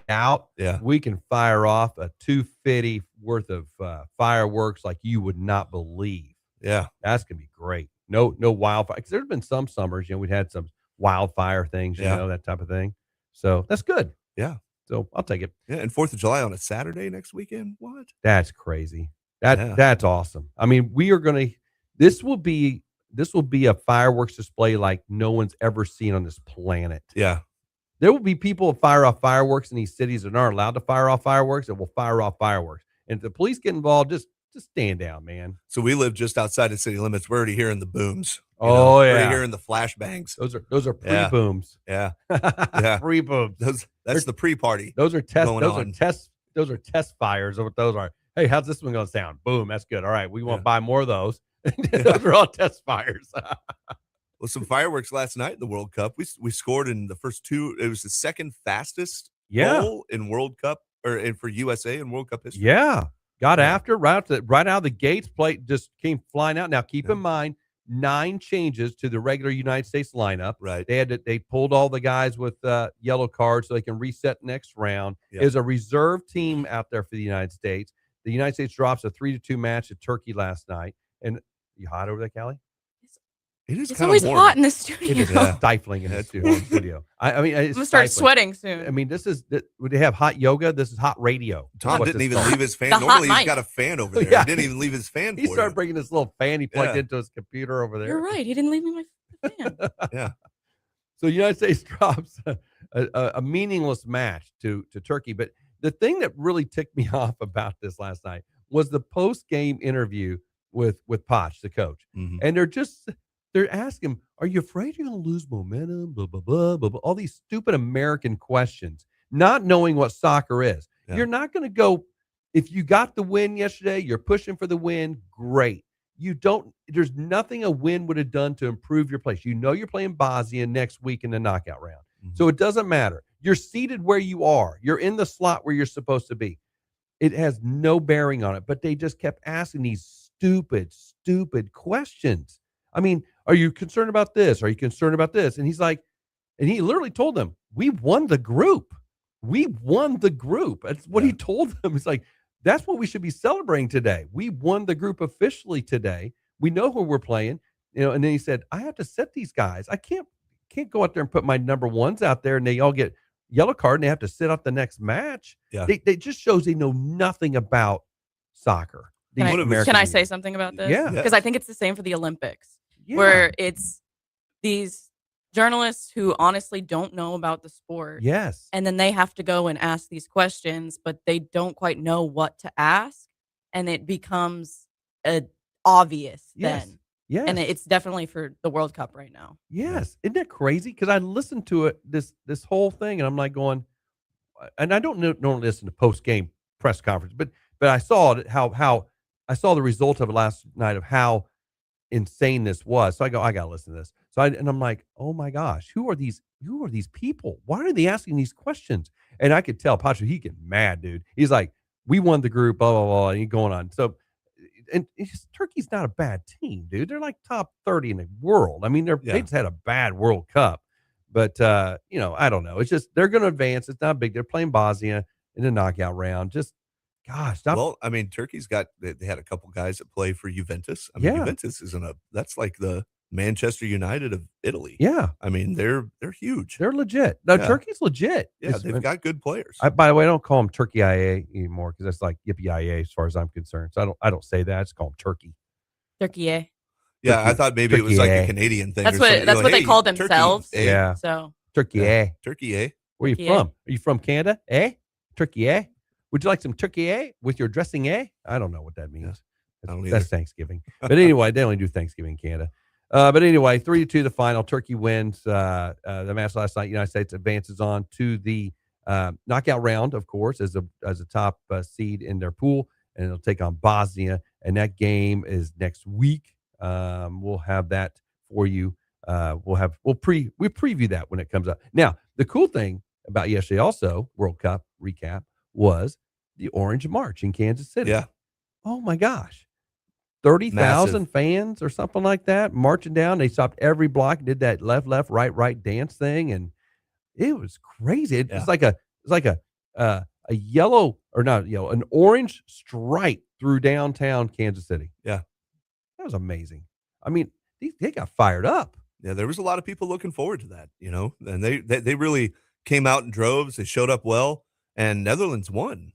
out, Yeah. we can fire off a 250 worth of fireworks like you would not believe. Yeah. That's gonna be great. No wildfire, because there's been some summers, we've had some wildfire things, Yeah. that type of thing. So that's good. Yeah. So I'll take it. Yeah, and 4th of July on a Saturday next weekend? What? That's crazy. Yeah. That's awesome. I mean, we are gonna this will be this will be a fireworks display like no one's ever seen on this planet. Yeah. There will be people who fire off fireworks in these cities that aren't allowed to fire off fireworks and will fire off fireworks. And if the police get involved, just stand down, man. So we live just outside the city limits. We're already hearing the booms. Oh, We're already yeah. hearing the flashbangs. Those are Yeah. pre-booms. Yeah. Yeah. Pre-booms. That's the pre-party. Those are test going those on. are test those are test fires of what those are. Hey, how's this one gonna sound? Boom, that's good. All right, we want to buy more of those. Those are all test fires. Well, some fireworks last night in the World Cup. We scored in the first two. It was the second fastest Yeah. goal in World Cup for USA in World Cup history. Yeah. Got Yeah. after right out of the gates, plate just came flying out. Now keep in mind, 9 changes to the regular United States lineup. Right. They pulled all the guys with yellow cards so they can reset next round. Yeah. There's a reserve team out there for the United States. The United States drops a 3-2 match at Turkey last night. And you hot over there, Callie? It is It's kind always of warm. hot in the It studio. is stifling in the studio. I mean, I'm it's gonna start stifling. sweating soon. I mean, would they have hot yoga? This is hot radio. Tom That's what didn't this even is. leave his fan. The hot Normally he's mic. got a fan over there. Yeah. He didn't even leave his fan He for started you. bringing this little fan he plugged Yeah. into his computer over there. You're right. He didn't leave me my fan. Yeah. So United States drops a meaningless match to Turkey. But the thing that really ticked me off about this last night was the post-game interview with Poch, the coach. Mhm. And they're asking him, are you afraid you're going to lose momentum? Blah, blah, blah, blah, blah. All these stupid American questions, not knowing what soccer is. Yeah. You're not going to go, if you got the win yesterday, you're pushing for the win, great. There's nothing a win would have done to improve your place. You know you're playing Bosnia next week in the knockout round. Mhm. So it doesn't matter. You're seated where you are. You're in the slot where you're supposed to be. It has no bearing on it, but they just kept asking these stupid questions. I mean, are you concerned about this? Are you concerned about this? And he's like, and he literally told them, we won the group. We won the group. That's what he told them. He's like, that's what we should be celebrating today. We won the group officially today. We know who we're playing. And then he said, I have to set these guys. I can't go out there and put my number ones out there and they all get yellow card and they have to sit out the next match. Yeah. They just shows they know nothing about soccer. Can These I, American can I leagues. say something about this? Yeah. Because I think it's the same for the Olympics, Yeah. where it's these journalists who honestly don't know about the sport. Yes. And then they have to go and ask these questions, but they don't quite know what to ask. And it becomes obvious Yes. then. Yes. And it's definitely for the World Cup right now. Yes. Isn't that crazy? Because I listened to it, this whole thing, and I'm like going, and I don't normally listen to post game press conference, but I saw it, how I saw the result of it last night of how insane this was. So I go, I gotta listen to this. So I'm like, oh my gosh, who are these people? Why are they asking these questions? And I could tell Patrick, he get mad, dude. He's like, we won the group, blah blah blah, and he's going on. So, and Turkey's not a bad team, dude. They're like top 30 in the world. I mean, they just had a bad World Cup, but I don't know. It's just they're going to advance. It's not big. They're playing Bosnia in the knockout round. Just gosh, Well, I mean, Turkey's they had a couple guys that play for Juventus. I mean, Yeah. Juventus that's like the Manchester United of Italy. yeah, I mean, they're huge. they're legit. No, Yeah. Turkey's legit. Yeah, they've got good players. By the way, I don't call them Turkey IA anymore because that's like Yippee IA as far as I'm concerned. So I don't say that. I just call them Turkey. Turkey, eh? Yeah, I Turkey- thought maybe it was like Turkey, a Canadian thing. That's or what something. that's You're what like, they "Hey, call Turkey, themselves. eh?" Yeah. So Turkey, Yeah. Turkey, eh? Where you Turkey, from? Are you from Canada? Turkey, Would you like some turkey, with your dressing, I don't know what that means. I don't That's either. Thanksgiving. But anyway, they only do Thanksgiving in Canada. But anyway, 3-2 the final. Turkey wins the match last night. United States advances on to the knockout round, of course, as a top seed in their pool, and it'll take on Bosnia. And that game is next week. We'll have that for you. We'll preview that when it comes up. Now, the cool thing about yesterday, also World Cup recap, was the Orange March in Kansas City. Yeah. Oh my gosh. 30,000 fans or something like that marching down. They stopped every block and did that left, right dance thing. And it was crazy. It's like a a yellow or not yellow, an orange stripe through downtown Kansas City. Yeah. That was amazing. I mean, they got fired up. Yeah, there was a lot of people looking forward to that, and they really came out in droves. They showed up well, and Netherlands won,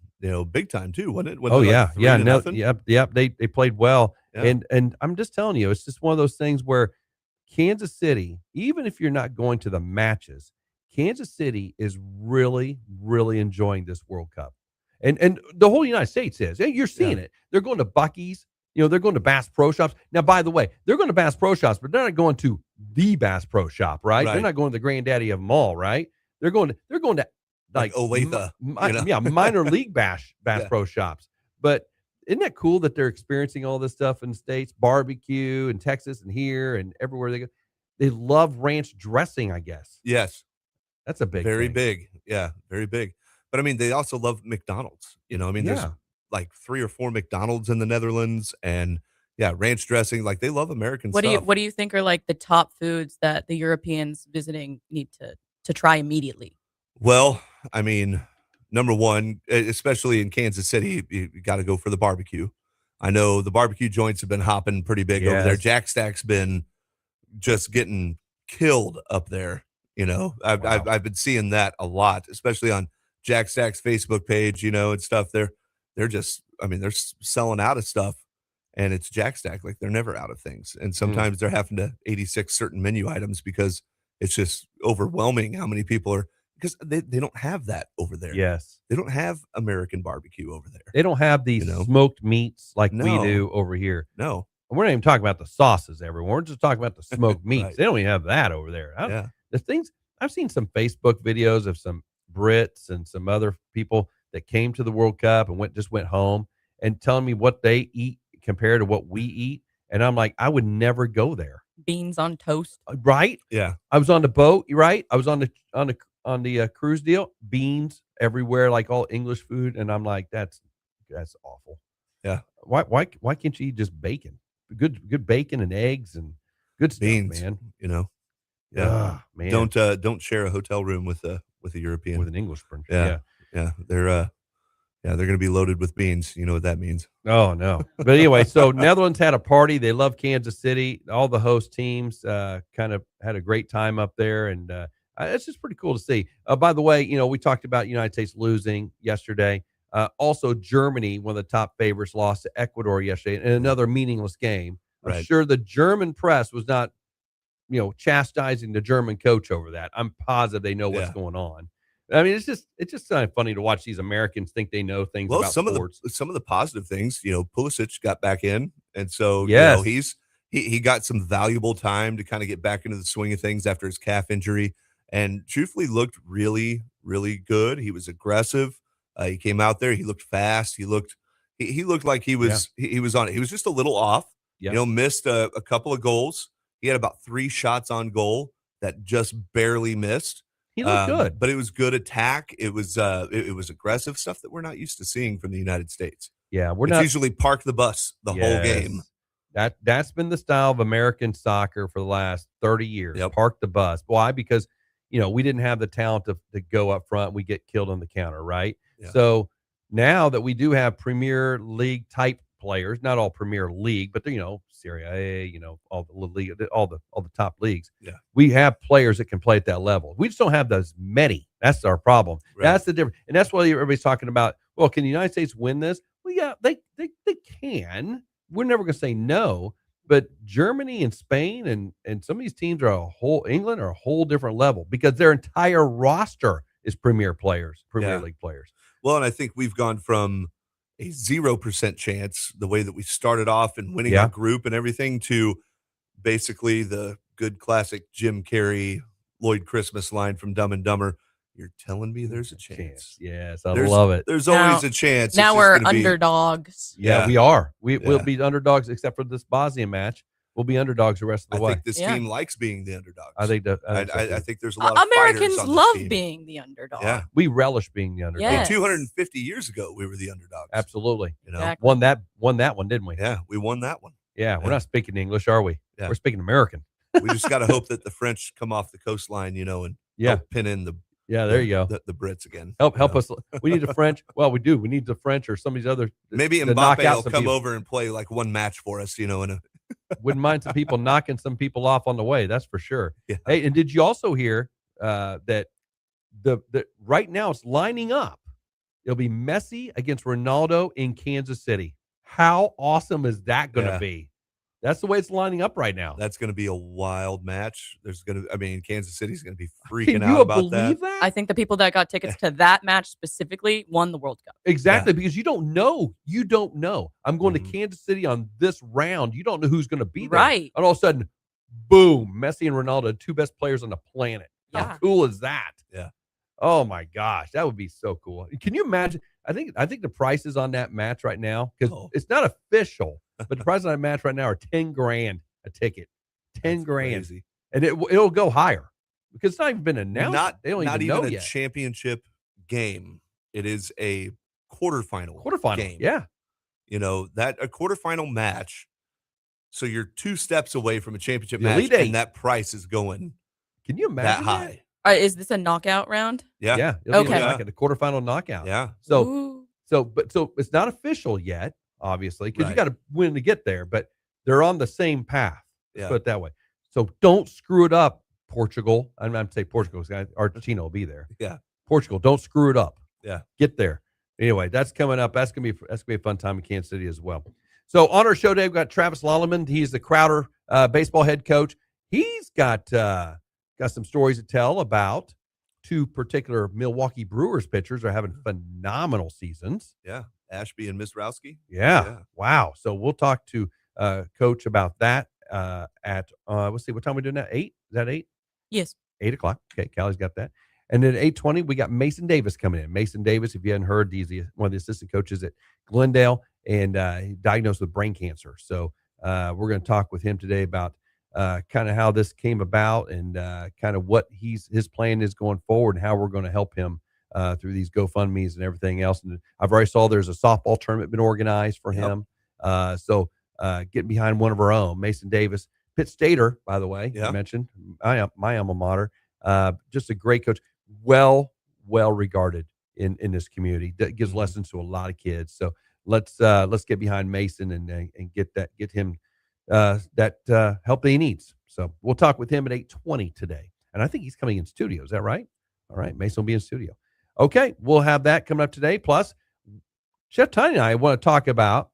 big time too, wasn't it? Wasn't Oh it like yeah, yeah, no, 3-0? yep. They played well, Yeah. and I'm just telling you, it's just one of those things where Kansas City, even if you're not going to the matches, Kansas City is really, really enjoying this World Cup, and the whole United States is. And you're seeing it. They're going to Buc-ee's. They're going to Bass Pro Shops. Now, by the way, they're going to Bass Pro Shops, but they're not going to the Bass Pro Shop, right? They're Right. not going to the granddaddy of them all, right? They're going to Like Olathe, minor league Bass Yeah. Pro Shops. But isn't that cool that they're experiencing all this stuff in the States? Barbecue in Texas and here and everywhere they go. They love ranch dressing, I guess. Yes, That's a big very thing. big. Yeah, very big. But I mean, they also love McDonald's. There's Yeah. like 3 or 4 McDonald's in the Netherlands, and yeah, ranch dressing. Like they love American What stuff. do you think are like the top foods that the Europeans visiting need to try immediately? Well, I mean, number one, especially in Kansas City, you got to go for the barbecue. I know the barbecue joints have been hopping pretty big over there. Yes. Jack Stack's been just getting killed up there. I've Wow. I've been seeing that a lot, especially on Jack Stack's Facebook page, and stuff. They're just, I mean, they're selling out of stuff, and it's Jack Stack. Like they're never out of things, and sometimes they're having to 86 certain menu items because it's just overwhelming how many people are, because they don't have that over there. Yes. They don't have American barbecue over there. They don't have these smoked meats like we No. do over here. No. And we're not even talking about the sauces, everyone. We're just talking about the smoked meats. Right. They don't even have that over there. Yeah. The things I've seen some Facebook videos of some Brits and some other people that came to the World Cup and went home and telling me what they eat compared to what we eat. And I'm like, I would never go there. Beans on toast. Right? Yeah. I was on the boat, right? I was on the cruise deal, beans everywhere, like all English food. And I'm like, that's awful. Yeah. Why can't you eat just bacon? Good bacon and eggs and good stuff, Beans, man. Yeah. Ah, man. Don't share a hotel room with a European. With an Englishman. Yeah. Yeah. They're going to be loaded with beans. You know what that means. Oh no. But anyway, so Netherlands had a party. They love Kansas City. All the host teams kind of had a great time up there, and it's just pretty cool to see. By the way, we talked about United States losing yesterday. Also, Germany, one of the top favorites, lost to Ecuador yesterday in another meaningless game. I'm Right. sure the German press was not, chastising the German coach over that. I'm positive they know what's Yeah. going on. I mean, it's just kind of funny to watch these Americans think they know things Well, about some sports. of the positive things, Pulisic got back in, and so Yes. he got some valuable time to kind of get back into the swing of things after his calf injury, and truthfully looked really, really good. He was aggressive. He came out there. He looked fast. He looked like he was he was on it. He was just a little off. Yeah. Missed a couple of goals. He had about 3 shots on goal that just barely missed. He looked good. But it was good attack. It was it was aggressive stuff that we're not used to seeing from the United States. Yeah, we're It's not usually park the bus the whole game. That's been the style of American soccer for the last 30 years. Yep. Park the bus. Why? Because we didn't have the talent to go up front. We get killed on the counter, right? Yeah. So now that we do have Premier League type players, not all Premier League, but Serie A, all the league, all the top leagues. Yeah. We have players that can play at that level. We just don't have those many. That's our problem. Right. That's the difference. And that's why everybody's talking about, well, can the United States win this? Well, yeah, they can. We're never going to say no, but Germany and Spain and some of these teams are England are a whole different level because their entire roster is Premier Yeah. League players. Well, and I think we've gone from a 0% chance, the way that we started off and winning Yeah. our group and everything, to basically the good classic Jim Carrey, Lloyd Christmas line from Dumb and Dumber. You're telling me there's a chance. Yes, I There's- love it. There's Now- always a chance. Now It's just we're gonna be- underdogs. Yeah, Yeah. we are. We'll Yeah. be underdogs except for this Bosnia match. We'll be underdogs the rest of the I way. think this Yeah. team likes being the underdogs. I think that I think there's a lot of Americans fighters on this love team. being the underdog. Yeah. we relish being the underdogs. Yes. 250 years ago, we were the underdogs. Absolutely. Exactly. Won that one, didn't we? Yeah, we won that one. Yeah, we're Yeah. not speaking English, are we? Yeah. We're speaking American. We just got to hope that the French come off the coastline, and Yeah. help pin in Yeah, there you go. The Brits again. Help us. We need a French. Well, we do. We need the French or some of these other Maybe to knock Mbappe out will some come people. over and play like one match for us, in a Wouldn't mind some people knocking some people off on the way. That's for sure. yeah. Hey, and did you also hear that the right now it's lining up? It'll be Messi against Ronaldo in Kansas City. How awesome is that going to Yeah. be? That's the way it's lining up right now. That's going to be a wild match. Kansas City's going to be Can freaking you out about believe that. that? I think the people that got tickets to that match specifically won the World Cup. Exactly, because you don't know. You don't know. I'm going Mhm. to Kansas City on this round. You don't know who's going to be there. Right. And all of a sudden, boom, Messi and Ronaldo, two best players on the planet. How Yeah. cool is that? Yeah. Oh my gosh, that would be so cool. Can you imagine? I think the prices on that match right now, because Oh. it's not official, but the prices on that match right now are 10 grand a ticket. 10 That's grand. crazy. And it'll go higher because it's not even been announced. Not They don't not even know a yet. championship game. It is a quarterfinal game. Yeah. That a quarterfinal match. So you're 2 steps away from a championship The match, Elite Eight. and that price is going Can you imagine that high. Is this a knockout round? Yeah. Yeah. It'll be Okay. like the quarterfinal knockout. Yeah. So Ooh. So it's not official yet, obviously, because you Right. got to win to get there, but they're on the same path. Let's Yeah. put it that way. So don't screw it up, Portugal. I'm not say Portugal, because Argentina will be there. Yeah. Portugal, don't screw it up. Yeah. Get there. Anyway, that's coming up. That's gonna be a fun time in Kansas City as well. So on our show today, we've got Travis Lallemand. He's the Crowder baseball head coach. He's got some stories to tell about two particular Milwaukee Brewers pitchers are having phenomenal seasons. Yeah. Ashby and Misrowski. Yeah. Yeah. Wow. So we'll talk to Coach about that at let's see, what time are we doing that? 8? Is that 8? Yes. 8:00. Okay, Callie's got that. And then at 8:20, we got Mason Davis coming in. Mason Davis, if you hadn't heard, he's one of the assistant coaches at Glendale, and he diagnosed with brain cancer. So we're going to talk with him today about kind of how this came about and kind of what his plan is going forward and how we're going to help him through these GoFundMe's and everything else. And I've already saw there's a softball tournament been organized for him. So getting behind one of our own, Mason Davis. Pitt Stater, by the way, Yeah. you mentioned, my alma mater. Just a great coach, well regarded in this community. That gives Mhm. lessons to a lot of kids. So let's get behind Mason and get him that help that he needs. So we'll talk with him at 8:20 today, and I think he's coming in studio. Is that right? All right, Mason will be in studio. Okay, we'll have that coming up today. Plus, Chef Tiny and I want to talk about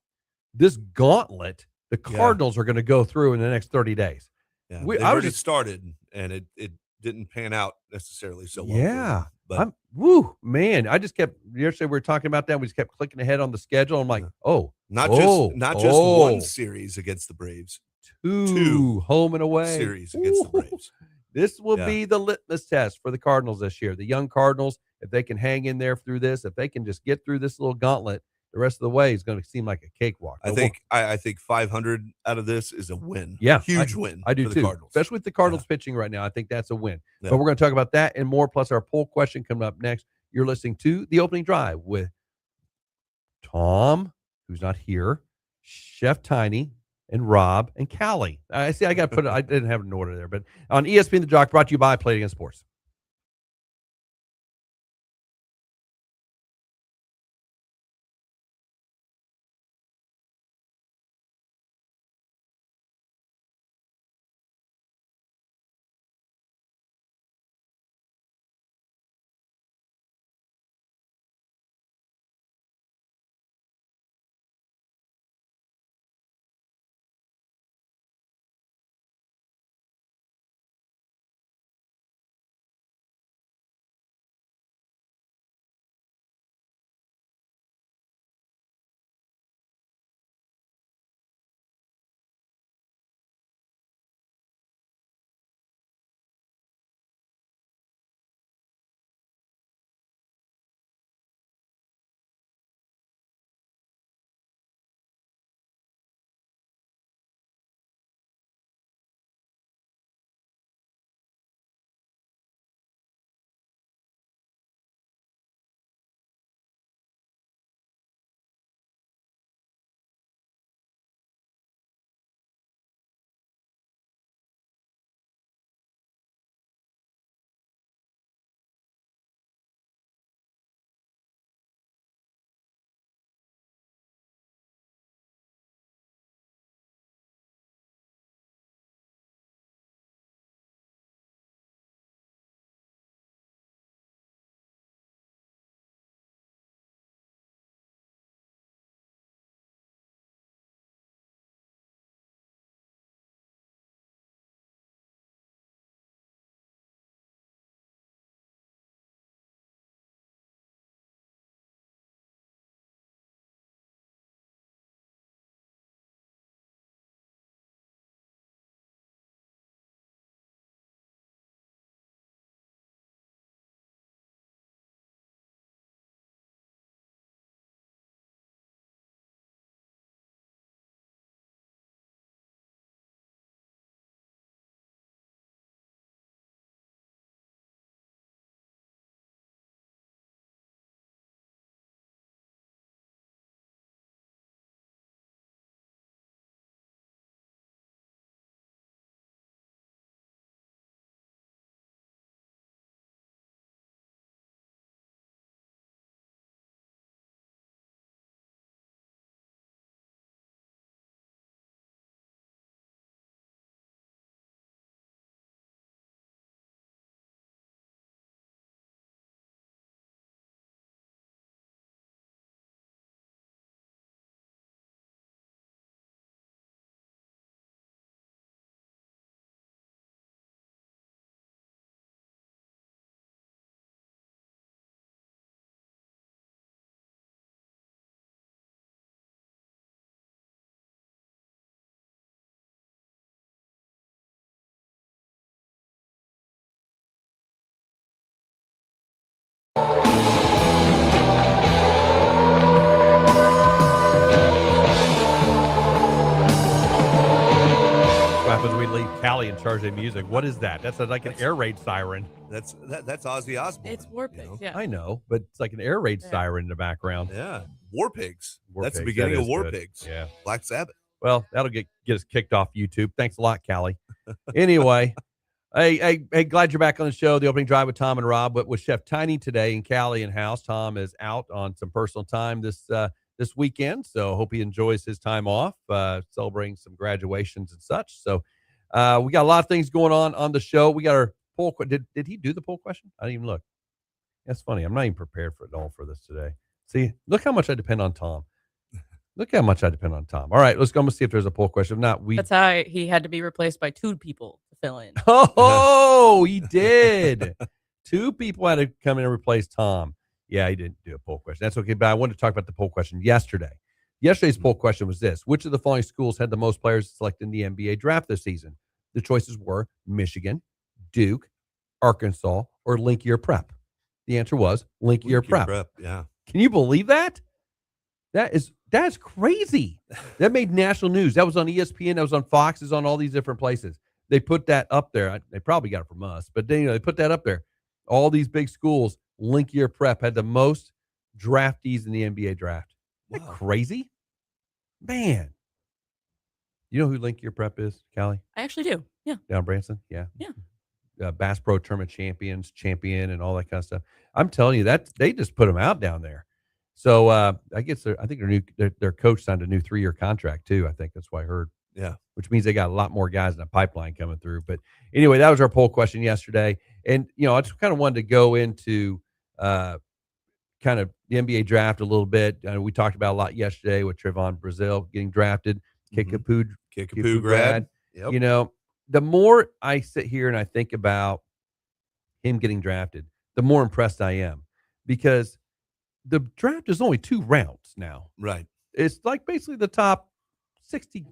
this gauntlet the Cardinals are going to go through in the next 30 days. Yeah. We- They've I was already just- started, and it didn't pan out necessarily so well. for Yeah. them, but Man, I just kept yesterday we were talking about that. We just kept clicking ahead on the schedule. I'm like, Yeah. not just one series against the Braves, two home and away series against the Ooh. Braves. This will Yeah. be the litmus test for the Cardinals this year. The young Cardinals, if they can hang in there through this, if they can just get through this little gauntlet, the rest of the way is going to seem like a cakewalk. I think 500 out of this is a win. Yeah, Huge win. I do for the too, Cardinals. especially with the Cardinals pitching right now. I think that's a win. Yeah. But we're going to talk about that and more, plus our poll question coming up next. You're listening to The Opening Drive with Tom, who's not here, Chef Tiny, and Rob and Callie. I see. I got to put it. I didn't have an order there, but on ESPN The Jock, brought to you by Play It Again Sports. Callie in charge of music. What is that? That's like an air raid siren. That's Ozzy Osbourne. It's War you Pigs. know? Yeah. I know, but it's like an air raid Yeah. siren in the background. Yeah. War Pigs. War That's the Pigs, beginning that of is War good. Pigs. Yeah. Black Sabbath. Well, that'll get us kicked off YouTube. Thanks a lot, Callie. Anyway, hey, glad you're back on the show. The opening drive with Tom and Rob, but with Chef Tiny today and Callie in house. Tom is out on some personal time this weekend, so hope he enjoys his time off, celebrating some graduations and such. So we got a lot of things going on the show. We got our poll. Did he do the poll question? I didn't even look. That's funny. I'm not even prepared for it all for this today. See, look how much I depend on Tom. Look how much I depend on Tom. All right, let's go and see if there's a poll question. If not, That's how he had to be replaced by 2 people to fill in. Oh, he did. 2 people had to come in and replace Tom. Yeah, he didn't do a poll question. That's okay, but I wanted to talk about the poll question yesterday. Yesterday's poll question was this: which of the following schools had the most players selected in the NBA draft this season? The choices were Michigan, Duke, Arkansas, or Link Year Prep. The answer was Link Year Prep. Yeah. Can you believe that? That's crazy. That made national news. That was on ESPN. That was on Fox. It's on all these different places. They put that up there. They probably got it from us, but they put that up there. All these big schools, Link Year Prep had the most draftees in the NBA draft. Isn't that crazy? Man. You know who Link Year Prep is, Callie? I actually do. Yeah. Down Branson? Yeah. Yeah. Bass Pro Tournament champion, and all that kind of stuff. I'm telling you, that they just put them out down there. So I think their coach signed a new 3-year contract too. I think that's what I heard. Yeah. Which means they got a lot more guys in the pipeline coming through. But anyway, that was our poll question yesterday. And, I just kind of wanted to go into kind of the NBA draft a little bit. We talked about a lot yesterday with Trevon Brazile getting drafted, Kickapoo grad. Yep. The more I sit here and I think about him getting drafted, the more impressed I am, because the draft is only 2 rounds now. Right. It's like basically the top 60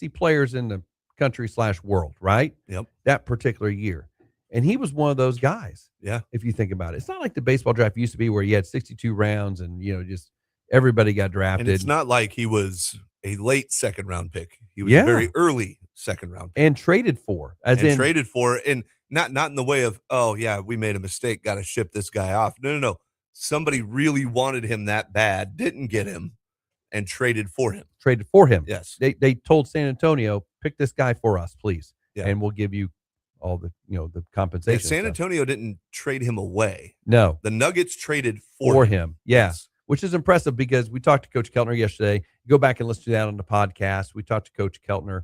players in the country/world, right? Yep. That particular year. And he was one of those guys. Yeah. If you think about it. It's not like the baseball draft used to be where you had 62 rounds and, just everybody got drafted. And it's not like he was a late 2nd round pick. He was Yeah. a very early 2nd round pick. And traded for. And Not in the way of, oh, yeah, we made a mistake, got to ship this guy off. No. Somebody really wanted him that bad, didn't get him, and traded for him. Yes. They told San Antonio, pick this guy for us, please. Yeah. And we'll give you all the, the Yeah, compensation. San stuff. Antonio didn't trade him away. No. The Nuggets traded For him. Yeah. Yes. Which is impressive because we talked to Coach Keltner yesterday. Go back and listen to that on the podcast. We talked to Coach Keltner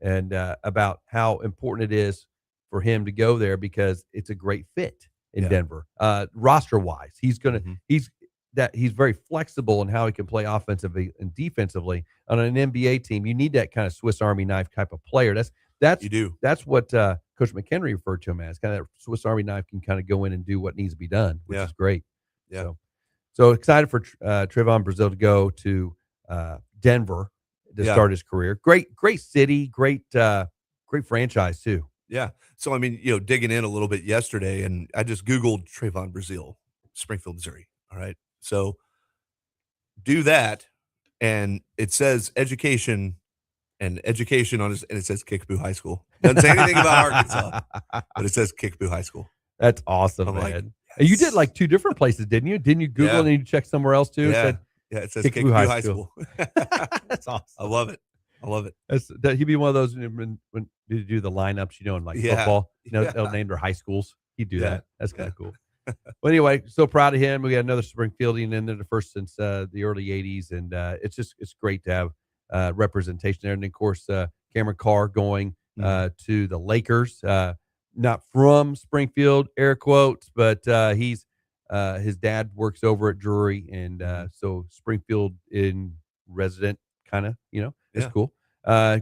and about how important it is for him to go there because it's a great fit in Denver. Roster wise, he's very flexible in how he can play offensively and defensively on an NBA team. You need that kind of Swiss Army knife type of player. That's You do. That's what Coach McHenry referred to him as. Kind of that Swiss Army knife can kind of go in and do what needs to be done, which is great. Yeah. So excited for Trevon Brazile to go to Denver to start his career. Great city, great franchise too. Yeah. So, digging in a little bit yesterday, and I just Googled Trevon Brazile, Springfield, Missouri. All right. So do that. And it says education on his, and it says Kickapoo High School. Doesn't say anything about Arkansas, but it says Kickapoo High School. That's awesome, I'm man. like, And you did like 2 different places, didn't you? Didn't you Google and then you check somewhere else too? Yeah. It says Kickapoo Kickapoo High High School. That's awesome. I love it. He'd be one of those when you do the lineups, in like football, they'll name their high schools. He'd do that. That's kind of cool. Well, anyway, so proud of him. We got another Springfieldian in there, the first since the early 80s. And it's great to have representation there. And of course, Cameron Carr going to the Lakers, not from Springfield, air quotes, but he's his dad works over at Drury. And so Springfield in resident kind of, it's cool.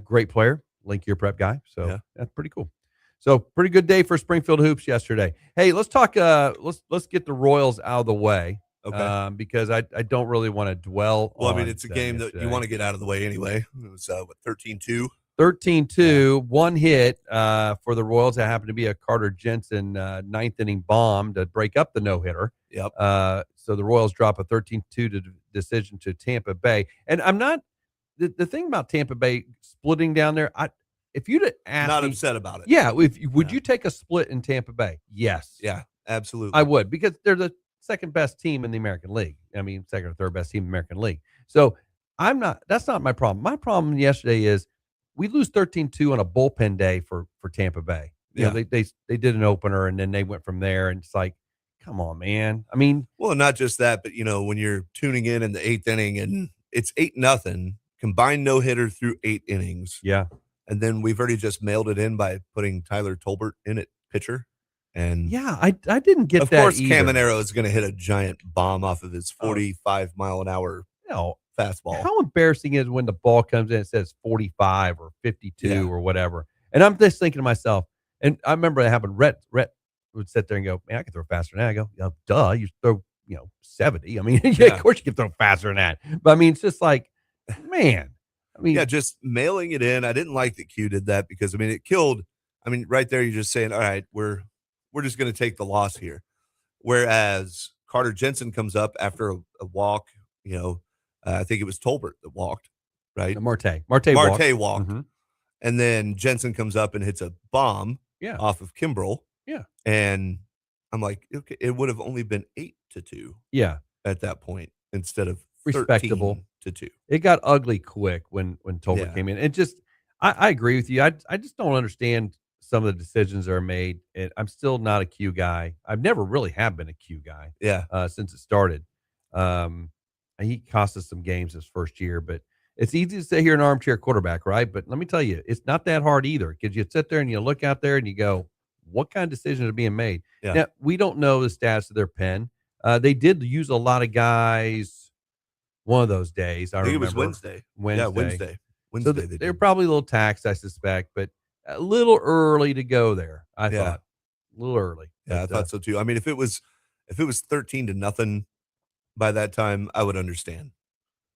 Great player, Link Year Prep guy. So that's pretty cool. So pretty good day for Springfield hoops yesterday. Hey, let's talk. Let's get the Royals out of the way. Okay. Because I don't really want to dwell. Well, on it's a game that you want to get out of the way anyway. It was 13-2. 13-2, one hit for the Royals. That happened to be a Carter Jensen 9th inning bomb to break up the no hitter. Yep. So the Royals drop a 13-2 decision to Tampa Bay. And I'm not the thing about Tampa Bay splitting down there. if you'd asked Not me, upset about it. yeah, if you, would Yeah. you take a split in Tampa Bay? Yes, Yeah, absolutely. I would, because they're the second best team in the American League. I mean, second or third best team in the American League. So I'm not. That's not my problem. My problem yesterday is we lose 13-2 on a bullpen day for Tampa Bay. You know, Yeah. they did an opener and then they went from there, and it's like, come on, man. I mean, Well, not just that, but when you're tuning in the 8th inning and it's 8-0, combined no hitter through 8 innings, yeah, and then we've already just mailed it in by putting Tyler Tolbert in at pitcher, and yeah. I didn't get of that course either. Caminero is going to hit a giant bomb off of his 45-mile-an-hour You know, fastball. how embarrassing is when the ball comes in, it says 45 or 52 Yeah. or whatever. And I'm just thinking to myself, and I remember it happened. Rhett would sit there and go, man, I can throw faster than that. I go, yeah, duh, you throw, 70. I mean, yeah, Yeah. of course you can throw faster than that. But I mean, it's just like, man, I mean, Yeah, just mailing it in. I didn't like that Q did that because it killed. Right there, you're just saying, all right, we're just going to take the loss here. Whereas Carter Jensen comes up after a walk. I think it was Tolbert that walked, right? Marte Marte walked. walked, Mhm. and then Jensen comes up and hits a bomb Yeah. off of Kimbrel. Yeah. And I'm like, okay, it would have only been 8-2 Yeah. at that point instead of Respectable. 13-2. It got ugly quick when Tolbert Yeah. came in. It just, I agree with you. I just don't understand some of the decisions that are made. And I'm still not a Q guy. I've never really have been a Q guy Yeah. since it started. He cost us some games his first year, but it's easy to sit here an armchair quarterback, right? But let me tell you, it's not that hard either, because you sit there and you look out there and you go, what kind of decisions are being made? Yeah. Now, we don't know the stats of their pen. They did use a lot of guys one of those days. I think remember it was Wednesday. Wednesday. Yeah, Wednesday. So Wednesday they they're did. probably a little taxed, I suspect, but a little early to go there. I Yeah. thought a little early. Yeah, I But, thought so too. If it was 13-0 by that time, I would understand.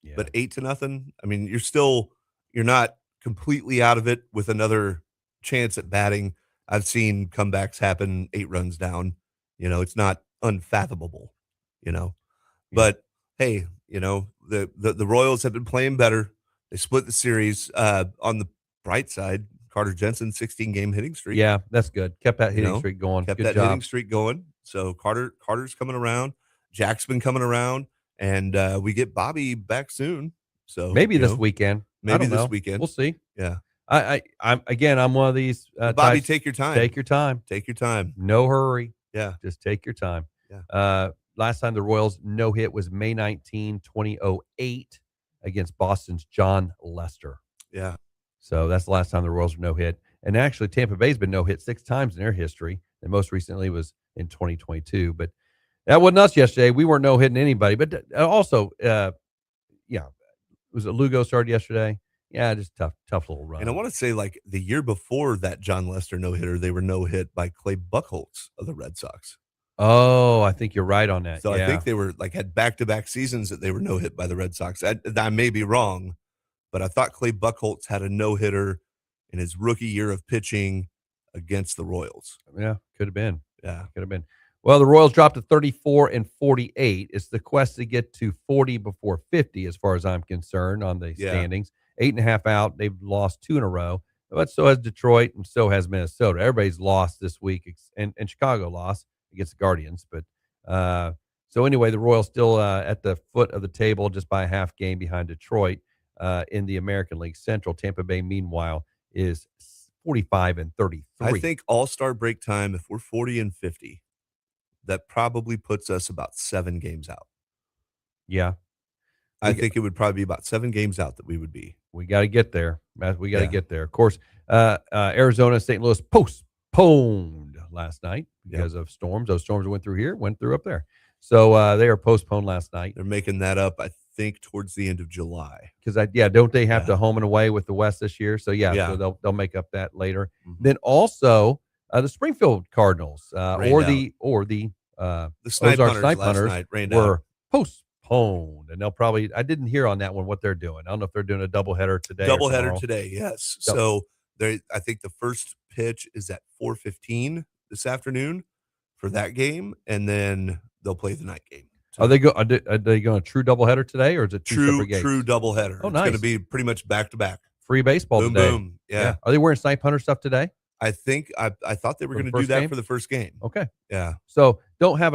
yeah. But 8-0, you're not completely out of it with another chance at batting. I've seen comebacks happen 8 runs down. It's not unfathomable, But hey, the Royals have been playing better. They split the series. On the bright side, Carter Jensen 16-game hitting streak. Yeah, that's good. Kept that hitting know, streak going. Kept Good that job. hitting streak going. So Carter's coming around. Jack's been coming around, and we get Bobby back soon. So Maybe this weekend. I Maybe don't this know. weekend. We'll see. Yeah. I'm one of these. Bobby, types- take your time. Take your time. Take your time. No hurry. Yeah. Just take your time. Yeah. Last time the Royals no hit was May 19, 2008 against Boston's John Lester. Yeah. So that's the last time the Royals were no hit. And actually, Tampa Bay's been no hit 6 times in their history. And most recently was in 2022. But that wasn't us yesterday. We weren't no hitting anybody. But also, was it Lugo started yesterday? Yeah, just tough little run. And I want to say, like, the year before that John Lester no-hitter, they were no-hit by Clay Buchholz of the Red Sox. Oh, I think you're right on that. So yeah. I think they were had back-to-back seasons that they were no-hit by the Red Sox. I may be wrong, but I thought Clay Buchholz had a no-hitter in his rookie year of pitching against the Royals. Yeah, could have been. Yeah. Could have been. Well, the Royals dropped to 34 and 48. It's the quest to get to 40 before 50, as far as I'm concerned, on the standings. 8.5 out. They've lost 2 in a row. But so has Detroit, and so has Minnesota. Everybody's lost this week, and Chicago lost against the Guardians. But so anyway, the Royals still at the foot of the table, just by a half game behind Detroit in the American League Central. Tampa Bay, meanwhile, is 45 and 33. I think All-Star break time, if we're 40 and 50, that probably puts us about 7 games out. Yeah. I think it would probably be about 7 games out that we would be. We got to get there. We got to get there. Of course, Arizona, St. Louis postponed last night because of storms. Those storms went through up there. So they are postponed last night. They're making that up, I think, towards the end of July. Because don't they have to home and away with the West this year? So so they'll make up that later. Mm-hmm. Then also the Springfield Cardinals or the Snipe Ozark Hunters Snipe last Hunters night rained were out. postponed, and they'll probably. I didn't hear on that one what they're doing. I don't know if they're doing a doubleheader today. Doubleheader today, yes. So I think the first pitch is at 4:15 this afternoon for that game, and then they'll play the night game. Are they going a true doubleheader today, or is it two separate games? True doubleheader. Oh, It's nice. going to be pretty much back to back free baseball Boom, today. boom. Yeah. Are they wearing Snipe Hunter stuff today? I think I thought they were For the going to do first that game? for the first game. Okay. Yeah. So don't have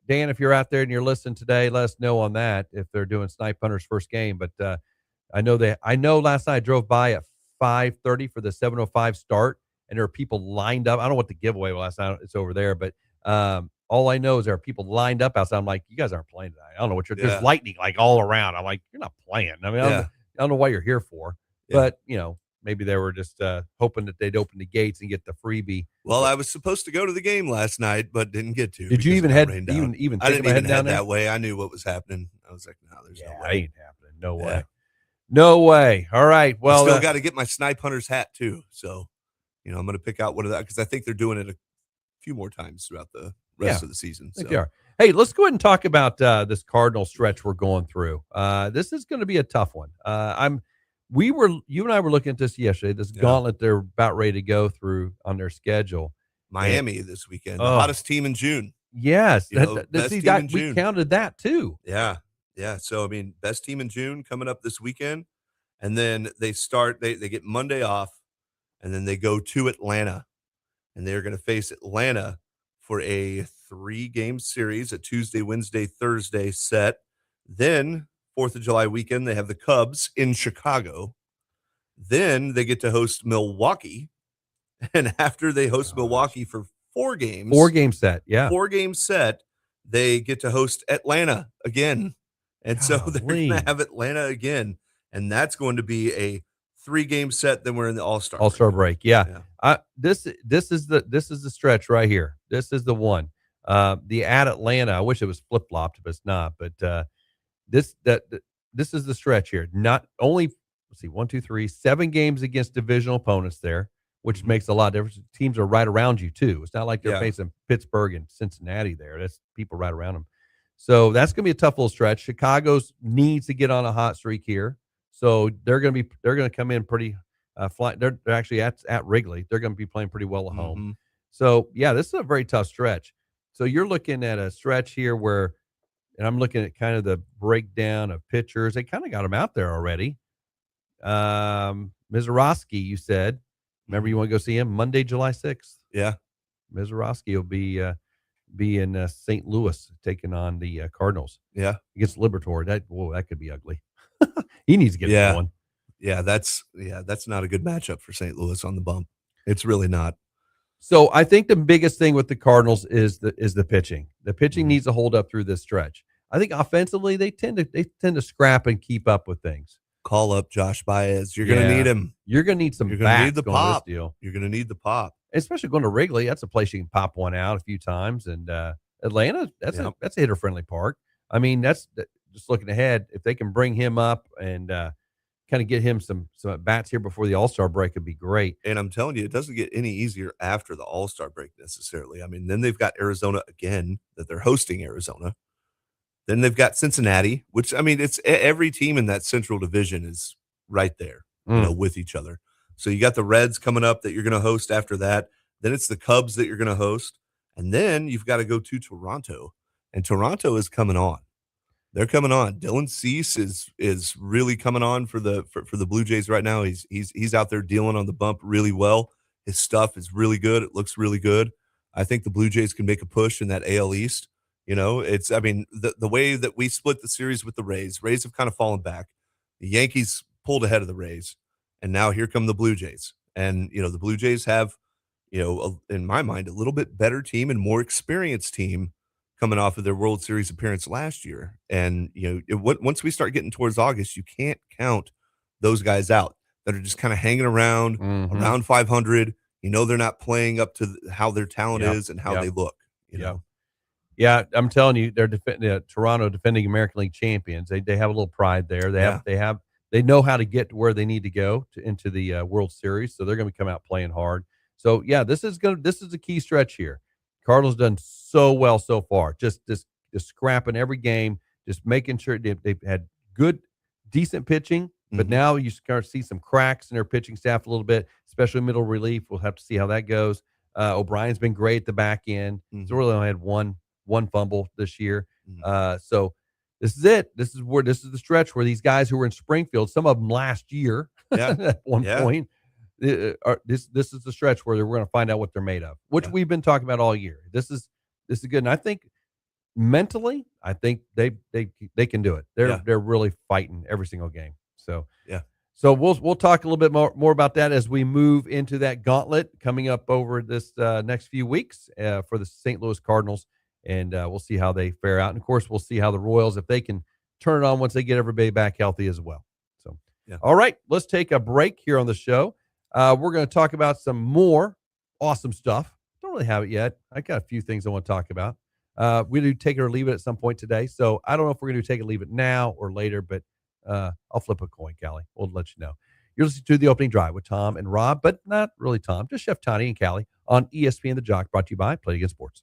Dan, if you're out there and you're listening today, let us know on that if they're doing Snipe Hunter's first game. But I know last night I drove by at 5:30 for the 7:05 start, and there are people lined up. I don't know what the giveaway was last night. It's over there, but all I know is there are people lined up outside. I'm like, you guys aren't playing tonight. I don't know what Yeah. there's lightning like all around. I'm like, you're not playing. I mean, I don't know what you're here for, Yeah. but maybe they were just hoping that they'd open the gates and get the freebie. Well, I was supposed to go to the game last night, but didn't get to. Did you because even it got head rained even out. even I think didn't about even heading head down there? that way. I knew what was happening. I was like, no, there's no Yeah, way. ain't happening. No Yeah. way. No way. All right. Well, Still got to get my Snipe Hunter's hat too. So, I'm going to pick out one of that because I think they're doing it a few more times throughout the rest of the season. I think So. they are. Hey, let's go ahead and talk about this Cardinal stretch we're going through. This is going to be a tough one. You and I were looking at this yesterday. This gauntlet they're about ready to go through on their schedule. Miami this weekend, the Oh. hottest team in June. Yes, best see, team in we June. counted that too. Yeah. Yeah. So, best team in June coming up this weekend. And then they get Monday off, and then they go to Atlanta, and they're going to face Atlanta for a 3-game series, a Tuesday, Wednesday, Thursday set. Then 4th of July weekend, they have the Cubs in Chicago. Then they get to host Milwaukee. And after they host Milwaukee for 4 games, 4-game set. Yeah. 4-game set, they get to host Atlanta again. And so they're going Golly. to have Atlanta again. And that's going to be a 3-game set. Then we're in the All-Star break. Yeah. Yeah. This is the stretch right here. This is the one. The at Atlanta. I wish it was flip flopped, but it's not. But this is the stretch here. Not only 1, 2, 3, 7 games against divisional opponents there, which makes a lot of difference. Teams are right around you too. It's not like they're facing Pittsburgh and Cincinnati there. That's people right around them. So that's going to be a tough little stretch. Chicago's needs to get on a hot streak here. So they're going to come in pretty fly. They're actually at Wrigley. They're going to be playing pretty well at home. Mm-hmm. So yeah, this is a very tough stretch. So you're looking at a stretch here where, and I'm looking at kind of the breakdown of pitchers. They kind of got them out there already. Mizorowski, you said. Remember, you want to go see him Monday, July 6th. Yeah. Mizorowski will be in St. Louis taking on the Cardinals. Yeah. Against Liberatore. That could be ugly. He needs to get going. Yeah, that's not a good matchup for St. Louis on the bump. It's really not. So I think the biggest thing with the Cardinals is the pitching. The pitching needs to hold up through this stretch. I think offensively they tend to scrap and keep up with things. Call up Josh Baez. You're going to need him. You're going to need some You're going to need the going to this pop. deal. You're going to need the pop. Especially going to Wrigley. That's a place you can pop one out a few times. And Atlanta, that's a hitter friendly park. I mean, that's just looking ahead. If they can bring him up and kind of get him some at bats here before the All-Star break, would be great. And I'm telling you, it doesn't get any easier after the All-Star break necessarily. I mean, then they've got Arizona again, that they're hosting Arizona. Then they've got Cincinnati, which, I mean, it's every team in that Central Division is right there, with each other. So you got the Reds coming up that you're going to host after that. Then it's the Cubs that you're going to host. And then you've got to go to Toronto. And Toronto is coming on. They're coming on. Dylan Cease is really coming on for the Blue Jays right now. He's out there dealing on the bump really well. His stuff is really good. It looks really good. I think the Blue Jays can make a push in that AL East. The way that we split the series with the Rays have kind of fallen back. The Yankees pulled ahead of the Rays, and now here come the Blue Jays. And, the Blue Jays have, in my mind, a little bit better team and more experienced team coming off of their World Series appearance last year. And, once we start getting towards August, you can't count those guys out that are just kind of hanging around around 500. They're not playing up to how their talent is and how they look, you know? Yeah, I'm telling you, they're Toronto defending American League champions. They have a little pride there. They know how to get to where they need to go into the World Series, so they're going to come out playing hard. So yeah, this is a key stretch here. Cardinals done so well so far, just scrapping every game, just making sure they've had good, decent pitching. But now you start to see some cracks in their pitching staff a little bit, especially middle relief. We'll have to see how that goes. O'Brien's been great at the back end. So really only had one fumble this year. So this is it. This is the stretch where these guys who were in Springfield, some of them last year Yeah. at one Yeah. point, this is the stretch where we're going to find out what they're made of, which Yeah. we've been talking about all year. This is good, and I think mentally, I think they can do it. They're really fighting every single game. So Yeah. So we'll talk a little bit more about that as we move into that gauntlet coming up over this next few weeks for the St. Louis Cardinals, and we'll see how they fare out. And of course, we'll see how the Royals, if they can turn it on once they get everybody back healthy as well. So, Yeah. All right, let's take a break here on the show. We're going to talk about some more awesome stuff. Don't really have it yet. I got a few things I want to talk about. We do take it or leave it at some point today. So I don't know if we're going to take it or leave it now or later, but I'll flip a coin, Callie. We'll let you know. You're listening to The Opening Drive with Tom and Rob, but not really Tom, just Chef Tiny and Callie on ESPN The Jock, brought to you by Play Against Sports.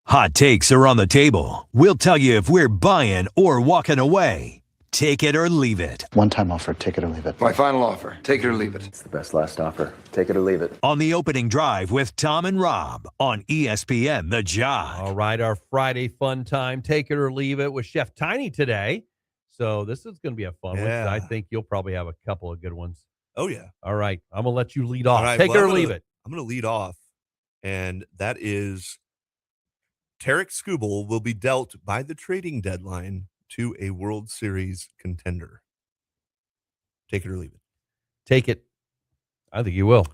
Hot takes are on the table. We'll tell you if we're buying or walking away. Take it or leave it. One-time offer, take it or leave it. My final offer. Take it or leave it. It's the best last offer. Take it or leave it. On The Opening Drive with Tom and Rob on ESPN The Jock. All right, our Friday fun time, take it or leave it with Chef Tiny today. So this is going to be a fun one. Yeah. I think you'll probably have a couple of good ones. Oh, yeah. All right, I'm going to let you lead off. All right, Take well, it or I'm gonna- leave it. I'm going to lead off, and that is Tarek Skubal will be dealt by the trading deadline to a World Series contender. Take it or leave it. Take it. I think you will.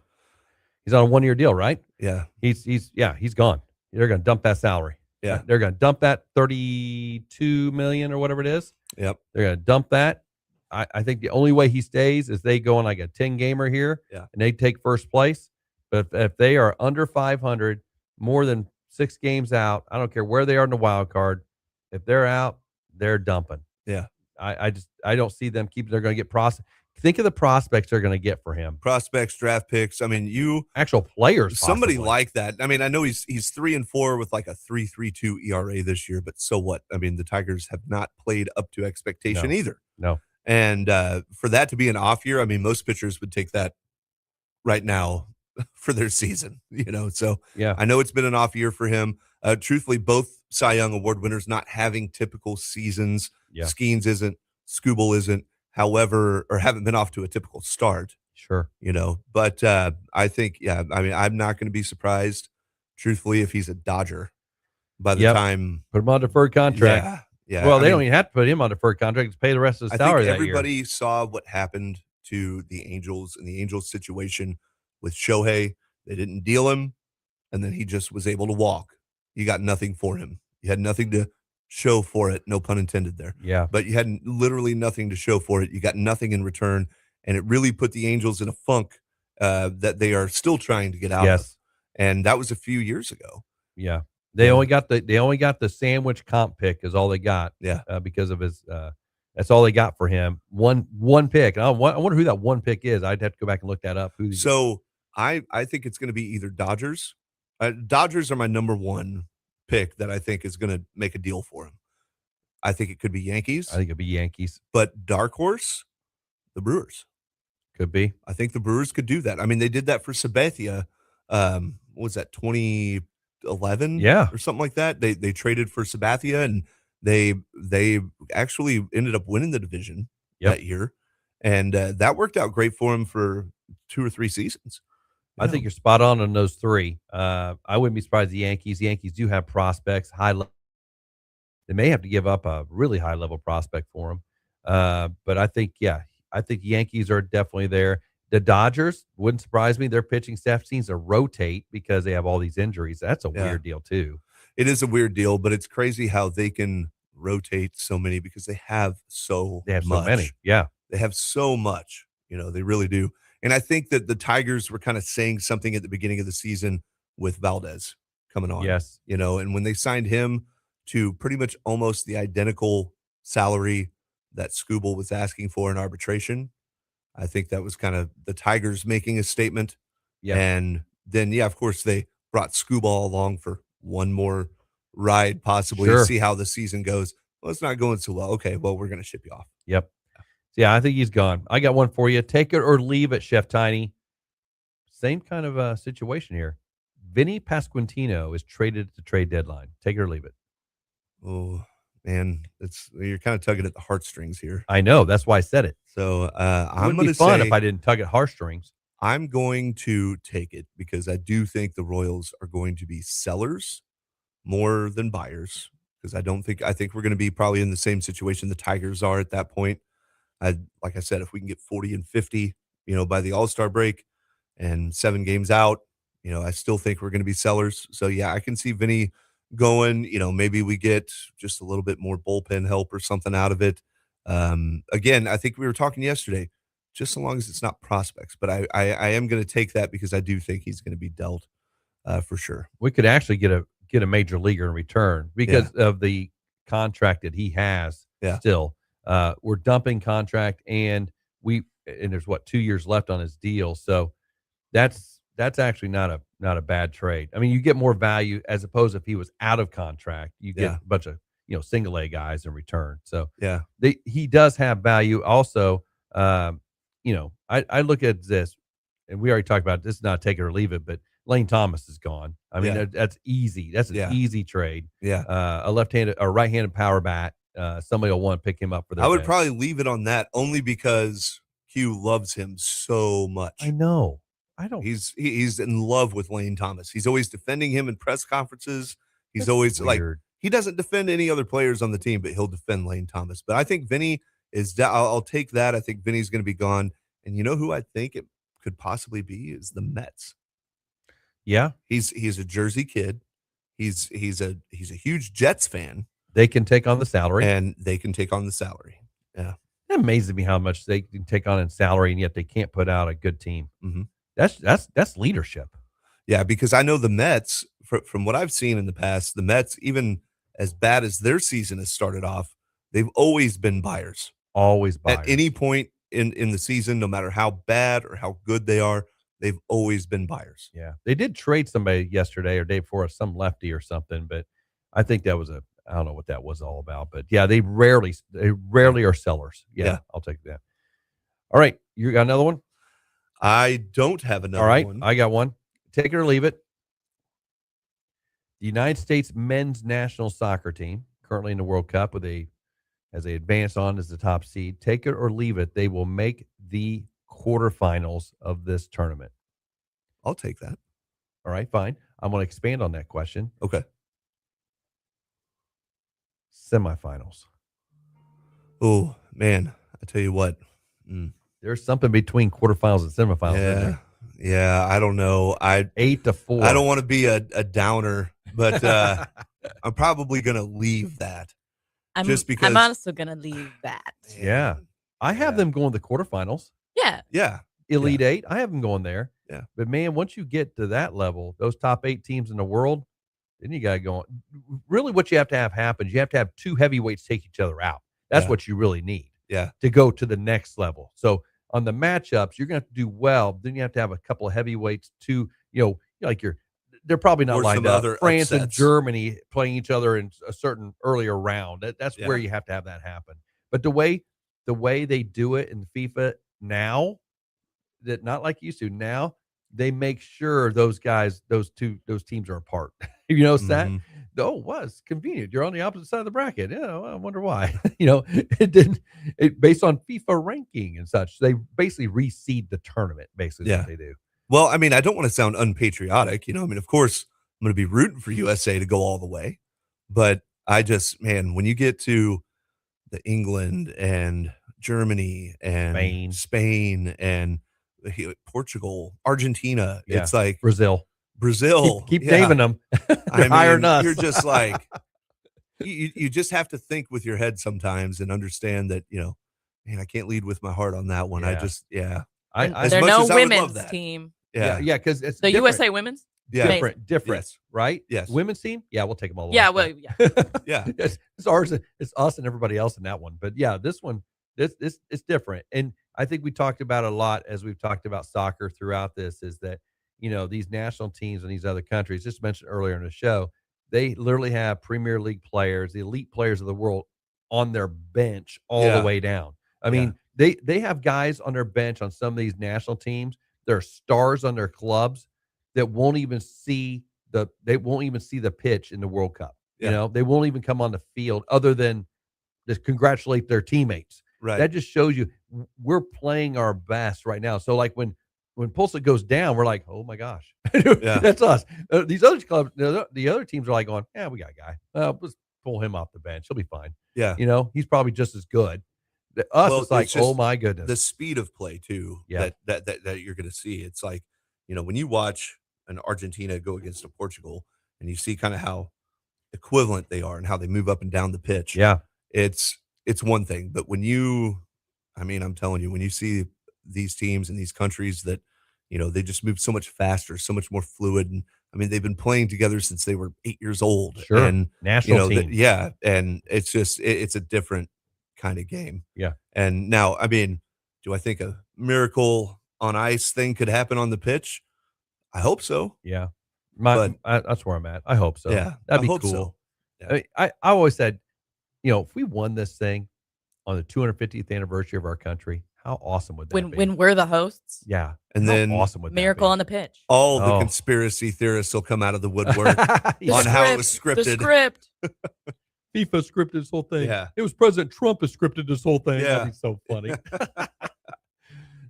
He's on a 1-year deal, right? Yeah. He's gone. They're going to dump that salary. Yeah. They're going to dump that $32 million or whatever it is. Yep. They're going to dump that. I think the only way he stays is they go on like a 10 gamer here, Yeah. and they take first place. But if they are under 500, more than 6 games out, I don't care where they are in the wild card. If they're out, they're dumping. Yeah. I don't see them keeping. They're going to get Think of the prospects they're going to get for him. Prospects, draft picks. I mean, Actual players. somebody possibly. like that. I mean, I know he's 3-4 with like a 3.32 ERA this year, but so what? I mean, the Tigers have not played up to expectation No. either. No. And for that to be an off year, I mean, most pitchers would take that right now for their season, So Yeah. I know it's been an off year for him. Truthfully, both Cy Young Award winners not having typical seasons. Yeah. Skeens isn't, Skubal isn't, however, or haven't been off to a typical start, Sure. But I think, I mean, I'm not going to be surprised, truthfully, if he's a Dodger by the Yep. time. Put him on deferred contract. Yeah. Well, I they mean, don't even have to put him on deferred contract to pay the rest of his I salary think that year. everybody saw what happened to the Angels and the Angels situation with Shohei. They didn't deal him, and then he just was able to walk. You got nothing for him. You had nothing to show for it. No pun intended there. Yeah. But you had literally nothing to show for it. You got nothing in return, and it really put the Angels in a funk that they are still trying to get out of. Yes. And that was a few years ago. Yeah. They Yeah. only got the sandwich comp pick is all they got. Yeah. Because of his that's all they got for him. One pick. And I wonder who that one pick is. I'd have to go back and look that up. So I think it's going to be either Dodgers. Dodgers are my number one pick that I think is going to make a deal for him. I think it could be Yankees, I think it'd be Yankees. but dark horse, the Brewers. Could be. I think the Brewers could do that. I mean, they did that for Sabathia. What was that, 2011? Yeah. Or something like that. They traded for Sabathia, and they actually ended up winning the division Yep. that year. And that worked out great for him for 2 or 3 seasons. I think you're spot on those 3. I wouldn't be surprised the Yankees. Yankees do have prospects, high level. They may have to give up a really high level prospect for him. But I think Yankees are definitely there. The Dodgers wouldn't surprise me. Their pitching staff seems to rotate because they have all these injuries. That's a weird deal too. It is a weird deal, but it's crazy how they can rotate so many because they have so many. Yeah. They have so much, they really do. And I think that the Tigers were kind of saying something at the beginning of the season with Valdez coming on. Yes. And when they signed him to pretty much almost the identical salary that Skubal was asking for in arbitration, I think that was kind of the Tigers making a statement. Yeah. And then, of course, they brought Skubal along for one more ride, possibly, Sure. to see how the season goes. Well, it's not going so well. Okay, well, we're going to ship you off. Yep. Yeah, I think he's gone. I got one for you. Take it or leave it, Chef Tiny. Same kind of situation here. Vinny Pasquantino is traded at the trade deadline. Take it or leave it. Oh, man, you're kind of tugging at the heartstrings here. I know. That's why I said it. So I'm Wouldn't going be to fun say if I didn't tug at heartstrings. I'm going to take it because I do think the Royals are going to be sellers more than buyers. Because I think we're going to be probably in the same situation the Tigers are at that point. Like I said, if we can get 40 and 50, by the All-Star break and 7 games out, I still think we're going to be sellers. So I can see Vinny going. Maybe we get just a little bit more bullpen help or something out of it. Again, I think we were talking yesterday, just so long as it's not prospects. But I am going to take that because I do think he's going to be dealt for sure. We could actually get a major leaguer in return because of the contract that he has still. We're dumping contract and there's 2 years left on his deal. So that's actually not a bad trade. I mean, you get more value as opposed if he was out of contract, you get a bunch of, single A guys in return. So he does have value. Also, I look at this and we already talked about this, is not take it or leave it, but Lane Thomas is gone. I mean, that's easy. That's an easy trade. Yeah. A left-handed or right-handed power bat. Somebody will want to pick him up for that. I would probably leave it on that only because Hugh loves him so much. I know. He's in love with Lane Thomas. He's always defending him in press conferences. He's always weird. he doesn't defend any other players on the team, but he'll defend Lane Thomas. But I think Vinny is I'll take that. I think Vinny's going to be gone. And you know who I think it could possibly be is the Mets. Yeah. He's a Jersey kid. He's a huge Jets fan. They can take on the salary. And they can take on the salary. Yeah. It amazes me how much they can take on in salary, and yet they can't put out a good team. Mhm. That's leadership. Yeah, because I know the Mets, from what I've seen in the past, the Mets, even as bad as their season has started off, they've always been buyers. Always At buyers. any point in the season, no matter how bad or how good they are, they've always been buyers. Yeah, they did trade somebody yesterday or day before, some lefty or something, but I think that was I don't know what that was all about, but yeah, they rarely are sellers. Yeah, Yeah. I'll take that. All right, you got another one? I don't have another All right, one. I got one. Take it or leave it. The United States men's national soccer team, currently in the World Cup, as they advance on as the top seed, take it or leave it, they will make the quarterfinals of this tournament. I'll take that. All right, fine. I'm going to expand on that question. Okay. Semifinals. Oh, man. I tell you what. There's something between quarterfinals and semifinals. Isn't Yeah. there? Yeah. I don't know. 8-4. I don't want to be a downer, but I'm probably going to leave that. Just because- I'm also gonna leave that. Yeah. I have them going to the quarterfinals. Yeah. Yeah. Elite Eight. I have them going there. Yeah. But man, once you get to that level, those top 8 teams in the world, then you got to go on. Really, what you have to have happen is you have to have 2 heavyweights take each other out. That's Yeah. what you really need Yeah. to go to the next level. So on the matchups, you're going to have to do well. Then you have to have a couple of heavyweights to, they're probably not Or lined some up. other France and upsets. Germany playing each other in a certain earlier round. That's Yeah. where you have to have that happen. But the way they do it in FIFA now, that not like used to now, they make sure those guys, those teams are apart. You notice that? Mhm. Oh, it was convenient. You're on the opposite side of the bracket. Yeah, well, I wonder why. It didn't. Based on FIFA ranking and such, they basically reseed the tournament. Basically, is Yeah. what they do. Well, I mean, I don't want to sound unpatriotic. I mean, of course, I'm going to be rooting for USA to go all the way. But man, when you get to the England and Germany and Spain and Portugal, Argentina, Yeah. it's like Brazil. Keep yeah. naming them. They're I mean, higher than us. you're just like, you just have to think with your head sometimes and understand that, man, I can't lead with my heart on that one. Yeah. And As they're much no as I would love women's that. team. Yeah, because it's The different. USA women's? Yeah. Amazing. different, Yes. right? Yes. Women's team, yeah, we'll take them all. Yeah, away. well, yeah. Yeah. it's ours. It's us and everybody else in that one. But yeah, this one, this it's different. And I think we talked about a lot as we've talked about soccer throughout this is that these national teams in these other countries, just mentioned earlier in the show, they literally have Premier League players, the elite players of the world, on their bench all Yeah. the way down. I mean, they have guys on their bench on some of these national teams. They're stars on their clubs that won't even see the pitch in the World Cup. Yeah. They won't even come on the field other than just congratulate their teammates. Right. That just shows you we're playing our best right now. So like when Pulisic goes down, we're like, oh my gosh, that's us. These other clubs, the other teams are like going, yeah, we got a guy. Let's pull him off the bench. He'll be fine. Yeah. He's probably just as good. Us, Well, it's like, it's just oh my goodness. the speed of play too. Yeah. That you're going to see. It's like, when you watch an Argentina go against a Portugal and you see kind of how equivalent they are and how they move up and down the pitch. Yeah. It's one thing, but I'm telling you, when you see these teams and these countries that, they just move so much faster, so much more fluid. And they've been playing together since they were 8 years old. Sure. And National team. and it's just, it's a different kind of game. Yeah. And now, do I think a miracle on ice thing could happen on the pitch? I hope so. Yeah. But- That's where I'm at. I hope so. Yeah, That'd I be hope cool. so. Yeah. I always said, if we won this thing on the 250th anniversary of our country, how awesome would that be? When we're the hosts, Yeah. And How then awesome would miracle that on the pitch. all the Oh. conspiracy theorists will come out of the woodwork be? on how it was The scripted. script. FIFA scripted this whole thing. Yeah. It was President Trump who scripted this whole thing. Yeah. That'd be so funny.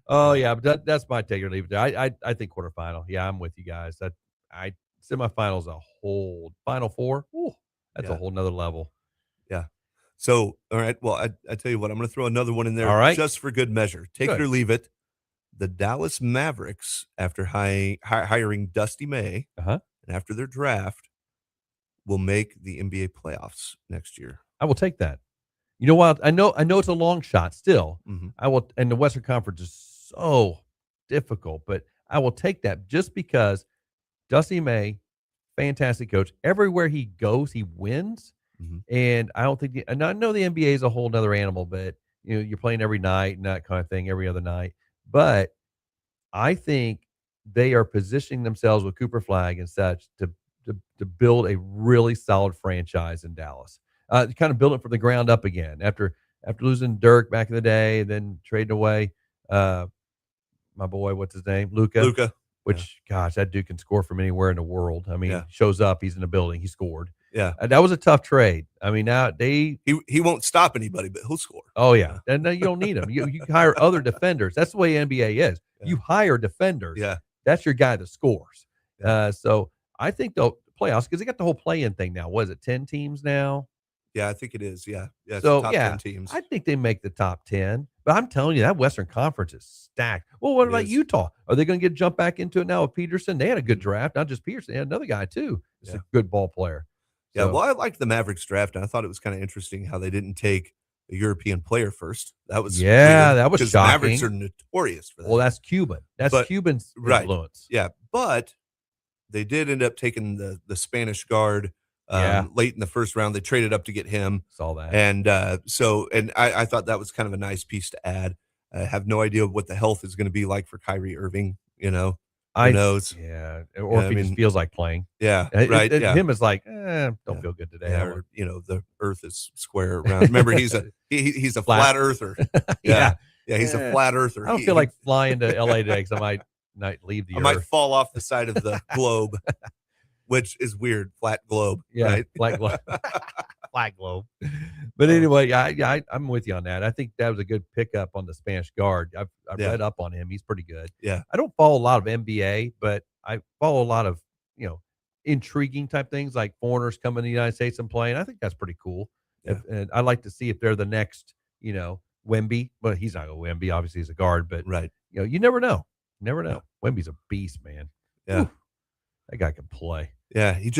Oh yeah, but that's my take or leave it there. I think quarterfinal. Yeah, I'm with you guys. I semifinals a whole Final Four. Ooh, that's a Yeah. whole nother level. So, all right. Well, I tell you what, I'm going to throw another one in there All right. just for good measure. Take Good. it or leave it. The Dallas Mavericks, after hiring Dusty May Uh-huh. and after their draft, will make the NBA playoffs next year. I will take that. You know what? I know it's a long shot still. Mhm. I will, and the Western Conference is so difficult, but I will take that just because Dusty May, fantastic coach. Everywhere he goes, he wins. Mhm. And I don't think, and I know the NBA is a whole nother animal, but you're playing every night and that kind of thing, every other night. But I think they are positioning themselves with Cooper Flag and such to build a really solid franchise in Dallas. Kind of build it from the ground up again after losing Dirk back in the day, then trading away my boy, what's his name, Luca. Luca. Which, gosh, that dude can score from anywhere in the world. I mean, Yeah. shows up, he's in the building, he scored. Yeah. That was a tough trade. I mean, now He won't stop anybody, but he'll score. oh yeah, and you don't need him. You hire other defenders. That's the way NBA is. Yeah. You hire defenders. Yeah. That's your guy that scores. Yeah. So I think they'll playoffs because they got the whole play-in thing now. What is it, 10 teams now? Yeah, I think it is. Yeah. Yeah. It's So the top 10 teams. I think they make the top 10. But I'm telling you, that Western Conference is stacked. Well, what It about is. Utah? Are they going to get jump back into it now with Peterson? They had a good draft, not just Peterson. They had another guy too. It's Yeah. a good ball player. Yeah, So, well, I liked the Mavericks draft, and I thought it was kind of interesting how they didn't take a European player first. That was Yeah, weird, that was 'cause the Mavericks shocking. are notorious for that. well, that's Cuban. That's But- Cuban's right. influence. Yeah, but they did end up taking the Spanish guard Yeah. late in the first round. They traded up to get him, Saw that. and I thought that was kind of a nice piece to add. I have no idea what the health is going to be like for Kyrie Irving. Who knows? Yeah, or Yeah, if he just feels like playing. Yeah, right. Yeah. Him is like, don't Yeah. feel good today. Yeah, or the Earth is square around. Remember, he's a he's a Flat. flat earther. yeah. Yeah, he's Yeah. a flat earther. I don't feel like flying to LA today because I might leave the I might earth. fall off the side of the globe, which is weird. Flat globe. Yeah, Right? flat globe. Flat globe. But anyway, I'm with you on that. I think that was a good pickup on the Spanish guard. I've Yeah. read up on him. He's pretty good. Yeah. I don't follow a lot of NBA, but I follow a lot of intriguing type things like foreigners coming to the United States and playing. I think that's pretty cool. Yeah. And I like to see if they're the next, Wemby. Well, he's not a Wemby. Obviously, he's a guard, but Right. you never know. Never know. Wemby's a beast, man. Yeah. Whew. That guy can play. Yeah. He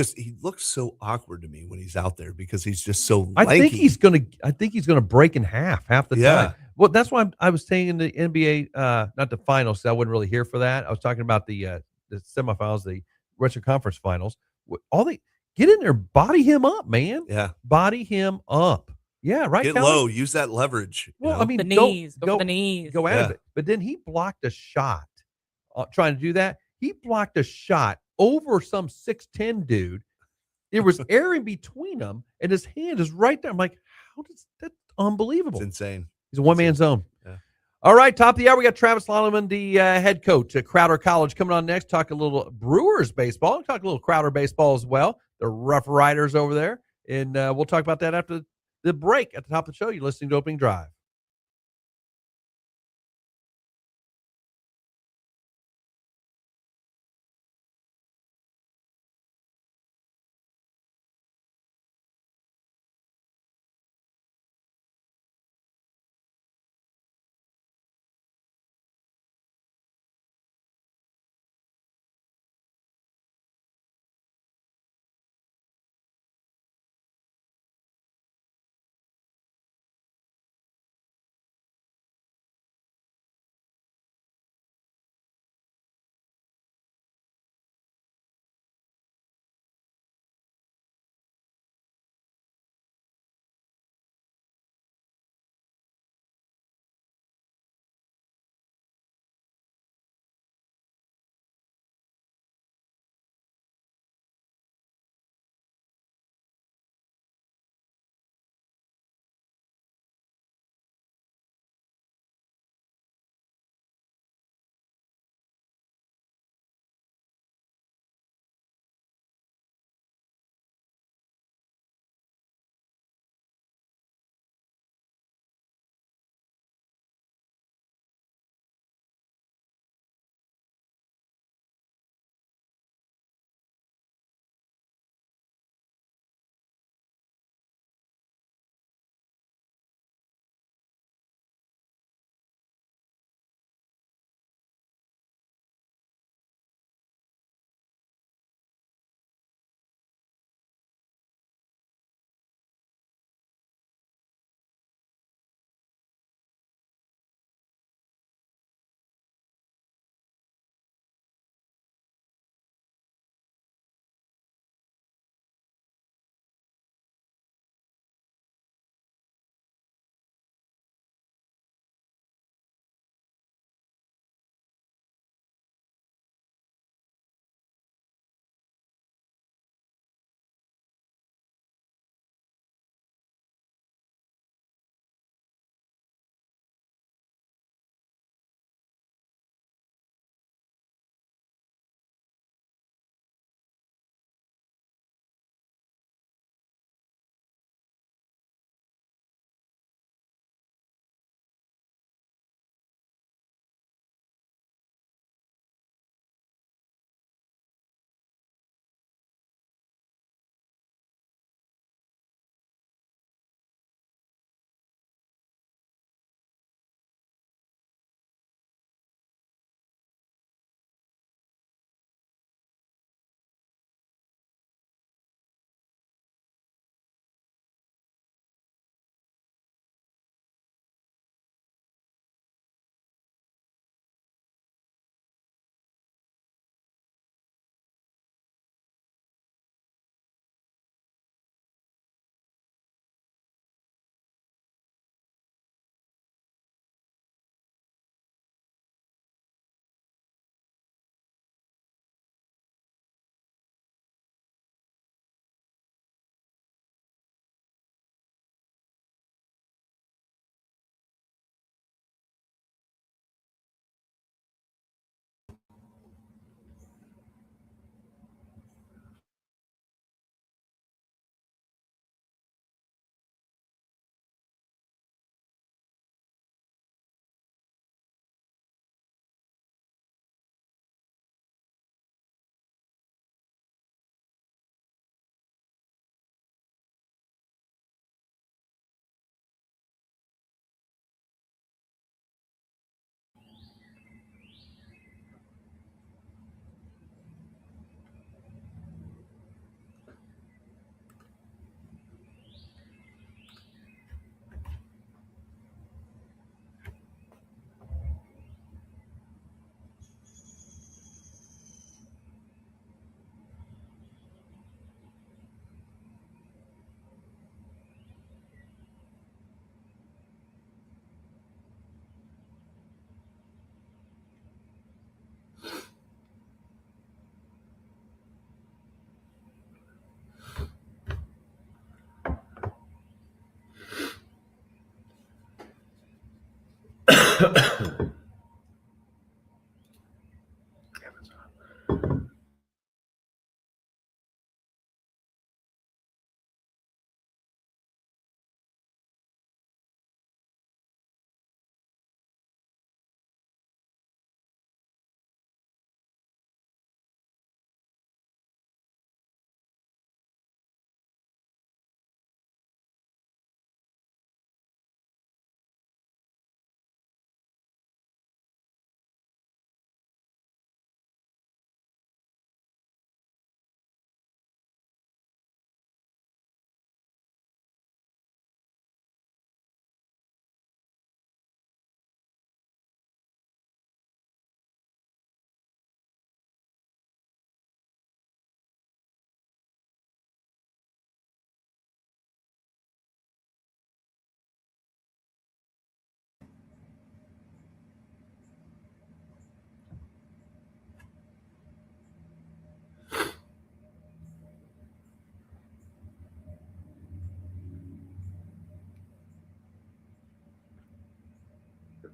looks so awkward to me when he's out there because he's just so I lanky. think he's gonna break in half the Yeah. time. Well, that's why I was saying in the NBA, not the finals. So I wasn't really here for that. I was talking about the semifinals, the Western Conference Finals. All they get in there, body him up, man. Yeah. Body him up. Yeah, right. Get Kelly? low. Use that leverage. you Well, know? I mean, The knees. Go for the knees. go out of Yeah. it. But then he blocked a shot trying to do that. He blocked a shot over some 6'10" dude. There was air in between them, and his hand is right there. I'm like, how does that? Unbelievable. It's insane. He's a one-man zone. Yeah. All right, top of the hour, we got Travis Loniman, the head coach at Crowder College, coming on next. Talk a little Brewers baseball. Talk a little Crowder baseball as well. The Rough Riders over there. And we'll talk about that after the break at the top of the show. You're listening to Opening Drive.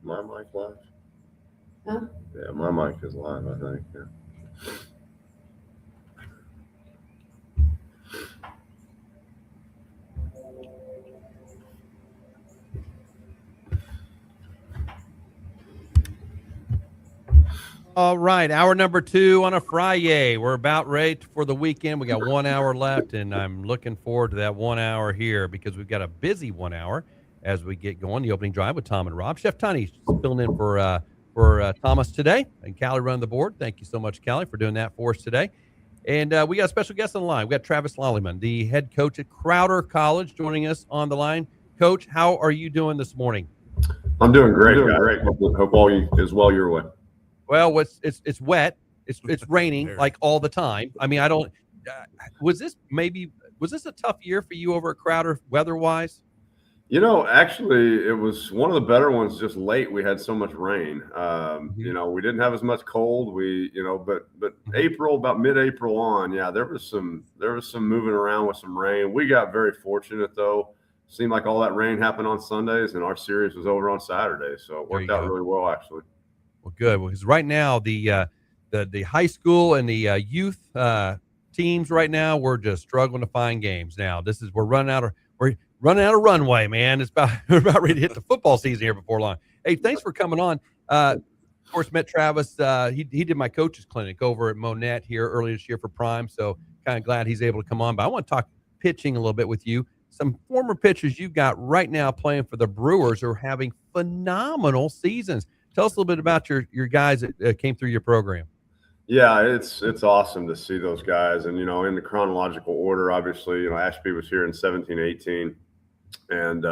My mic live? Huh? Yeah, my mic is live, I think. Yeah. All right, hour number 2 on a Friday. We're about ready for the weekend. We got 1 hour left, and I'm looking forward to that 1 hour here because we've got a busy 1 hour as we get going. The opening drive with Tom and Rob. Chef Tony filling in for Thomas today, and Callie running the board. Thank you so much, Callie, for doing that for us today. And we got a special guest on the line. We got Travis Lollyman, the head coach at Crowder College, joining us on the line. Coach, how are you doing this morning? I'm doing great. Hope all is well your way. Well, it's wet. It's raining like all the time. I mean, I don't. Was this a tough year for you over at Crowder weather-wise? You know, actually, it was one of the better ones. Just late, we had so much rain. You know, we didn't have as much cold. But April, about mid-April on, yeah, there was some moving around with some rain. We got very fortunate though. Seemed like all that rain happened on Sundays, and our series was over on Saturday, so it worked out really well, actually. Well, good. Because right now the high school and the youth teams right now, we're just struggling to find games. Now we're running out of runway, man. We're about ready to hit the football season here before long. Hey, thanks for coming on. Of course, met Travis. He did my coaches clinic over at Monette here earlier this year for Prime, so kind of glad he's able to come on. But I want to talk pitching a little bit with you. Some former pitchers you've got right now playing for the Brewers are having phenomenal seasons. Tell us a little bit about your guys that came through your program. Yeah, it's awesome to see those guys. And, you know, in the chronological order, obviously, you know, Ashby was here in 17, 18. And,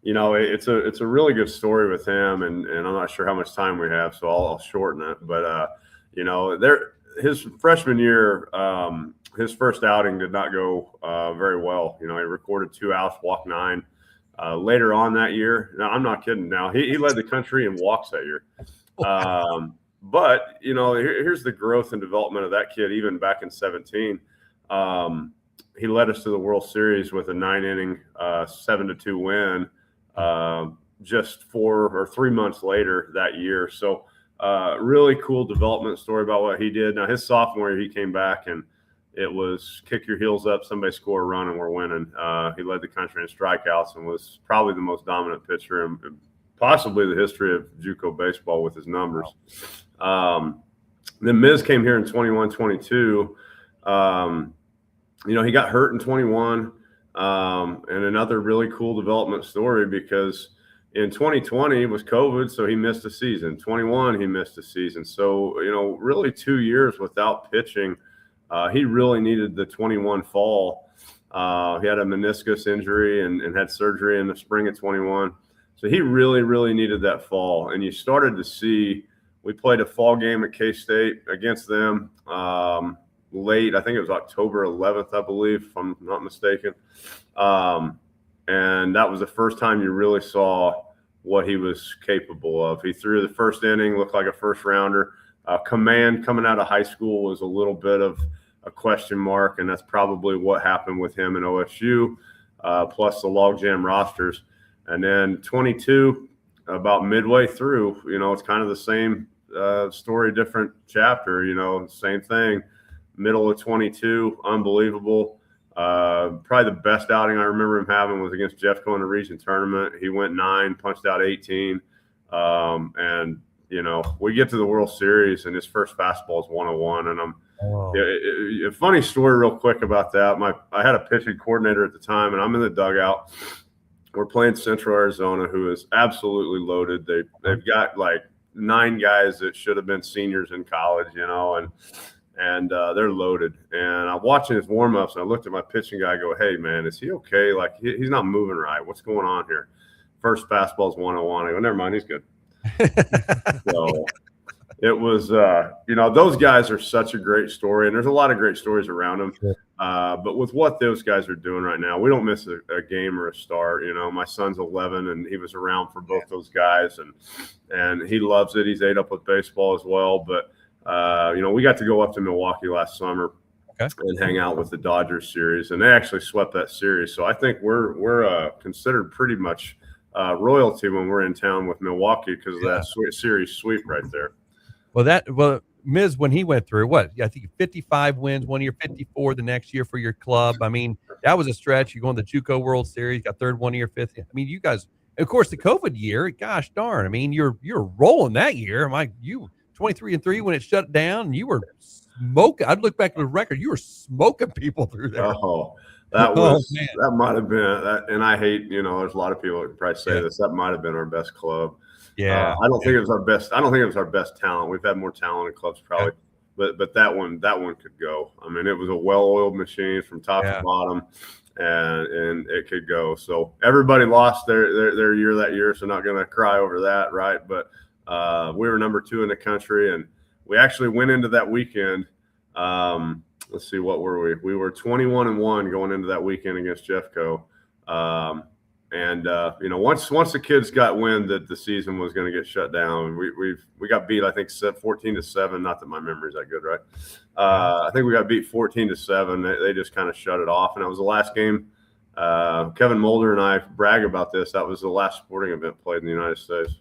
you know, it's a really good story with him. And I'm not sure how much time we have, so I'll shorten it. But, you know, his freshman year, his first outing did not go very well. You know, he recorded 2 outs, walked 9. Later on that year, no, I'm not kidding. Now he led the country in walks that year. But you know, here's the growth and development of that kid. Even back in 17, he led us to the World Series with a 9-inning, 7-2 win. Just 4 or 3 months later that year. So really cool development story about what he did. Now his sophomore year, he came back and it was kick your heels up, somebody score a run, and we're winning. He led the country in strikeouts and was probably the most dominant pitcher in possibly the history of JUCO baseball with his numbers. Then Miz came here in 21-22. You know, he got hurt in 21. And another really cool development story because in 2020 was COVID, so he missed a season. 21, he missed a season. So, you know, really 2 years without pitching. He really needed the 21 fall. He had a meniscus injury and had surgery in the spring of 21. So he really, really needed that fall. And you started to see, we played a fall game at K-State against them late. I think it was October 11th, I believe, if I'm not mistaken. And that was the first time you really saw what he was capable of. He threw the first inning, looked like a first rounder. Command coming out of high school was a little bit of a question mark, and that's probably what happened with him in OSU, plus the logjam rosters. And then 22, about midway through, it's kind of the same story, different chapter, same thing. Middle of 22, unbelievable. Probably the best outing I remember him having was against Jeffco in the region tournament. He went 9, punched out 18. And, we get to the World Series and his first fastball is 101. And a funny story real quick about that. I had a pitching coordinator at the time, and I'm in the dugout. We're playing Central Arizona, who is absolutely loaded. They've got like 9 guys that should have been seniors in college, and they're loaded. And I'm watching his warm-ups, and I looked at my pitching guy. I go, "Hey, man, is he okay? Like he's not moving right. What's going on here?" First fastball's 101. I go, "Never mind, he's good." So it was, those guys are such a great story, and there's a lot of great stories around them. Sure. But with what those guys are doing right now, we don't miss a game or a start. My son's 11, and he was around for both those guys, and he loves it. He's ate up with baseball as well. But we got to go up to Milwaukee last summer and hang out with the Dodgers series, and they actually swept that series. So I think we're considered pretty much royalty when we're in town with Milwaukee because of that series sweep right there. Well, Miz, when he went through, I think 55 wins one year, 54 the next year for your club. I mean, that was a stretch. You go in the JUCO World Series, got third one year, fifth. I mean, you guys, of course, the COVID year. Gosh darn! I mean, you're rolling that year. You 23-3 when it shut down. You were smoking. I'd look back at the record. You were smoking people through there. Oh, that might have been that. And I hate, there's a lot of people that probably say this. That might have been our best club. Yeah, I don't think it was our best. I don't think it was our best talent. We've had more talented clubs probably, but that one could go. I mean, it was a well-oiled machine from top to bottom, and it could go. So everybody lost their year that year, so not going to cry over that, right? But we were number 2 in the country, and we actually went into that weekend. Let's see, what were we? We were 21-1 going into that weekend against Jeffco. Once the kids got wind that the season was going to get shut down, we got beat, I think 14-7. Not that my memory's that good, right? I think we got beat 14-7. They just kind of shut it off, and it was the last game. Kevin Mulder and I brag about this. That was the last sporting event played in the United States.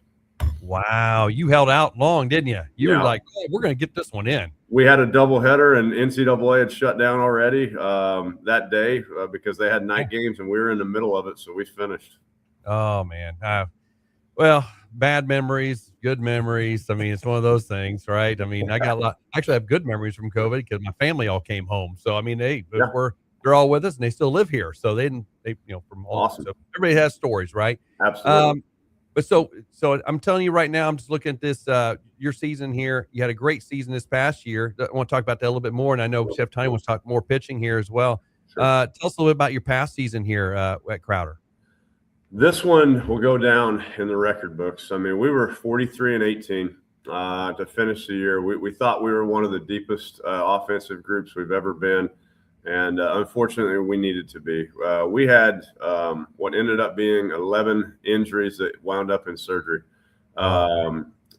Wow, you held out long, didn't you? You were like, "Oh, we're going to get this one in." We had a doubleheader, and NCAA had shut down already that day because they had night games, and we were in the middle of it, so we finished. Oh man, bad memories, good memories. I mean, it's one of those things, right? I mean, I got a lot. Actually, I have good memories from COVID because my family all came home. So I mean, they're all with us, and they still live here. So they from all. Awesome. So everybody has stories, right? Absolutely. But so I'm telling you right now, I'm just looking at this, your season here. You had a great season this past year. I want to talk about that a little bit more. And I know Chef Tony wants to talk more pitching here as well. Sure. Tell us a little bit about your past season here at Crowder. This one will go down in the record books. I mean, we were 43-18 to finish the year. We thought we were one of the deepest offensive groups we've ever been. And unfortunately, we needed to be. We had what ended up being 11 injuries that wound up in surgery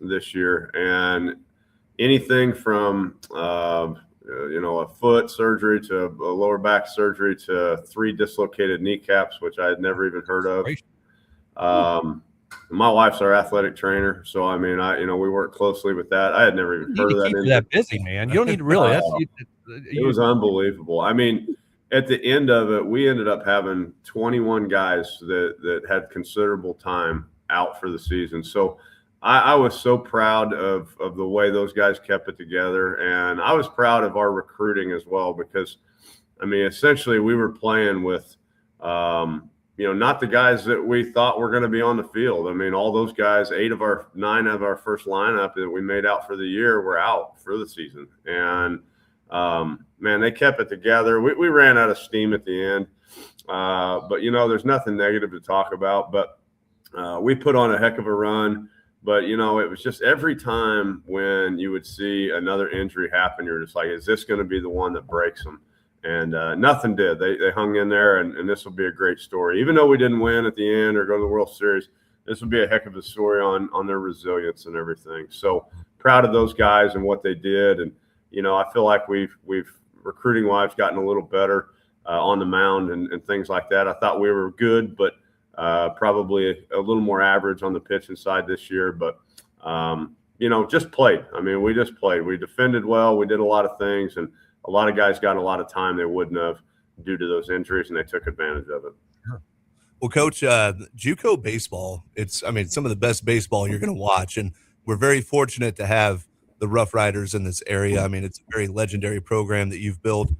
this year. And anything from, a foot surgery to a lower back surgery to 3 dislocated kneecaps, which I had never even heard of. My wife's our athletic trainer. So, I mean, we work closely with that. I had never even heard of that. You're that busy, man. You don't need to really. It was unbelievable. I mean, at the end of it, we ended up having 21 guys that had considerable time out for the season. So I was so proud of the way those guys kept it together. And I was proud of our recruiting as well, because, I mean, essentially we were playing with, not the guys that we thought were going to be on the field. I mean, all those guys, 9 of our first lineup that we made out for the year were out for the season. And, man, they kept it together. We ran out of steam at the end, but there's nothing negative to talk about. But we put on a heck of a run. But it was just every time when you would see another injury happen, you're just like, is this going to be the one that breaks them? And nothing did. They hung in there, and this will be a great story. Even though we didn't win at the end or go to the World Series, this will be a heck of a story on their resilience and everything. So proud of those guys and what they did. And I feel like we've recruiting wise gotten a little better on the mound and things like that. I thought we were good, but Probably a little more average on the pitching side this year, but just played. I mean, we just played. We defended well. We did a lot of things, and a lot of guys got a lot of time they wouldn't have due to those injuries, and they took advantage of it. Well, Coach, JUCO baseball, it's some of the best baseball you're going to watch, and we're very fortunate to have the Rough Riders in this area. I mean, it's a very legendary program that you've built.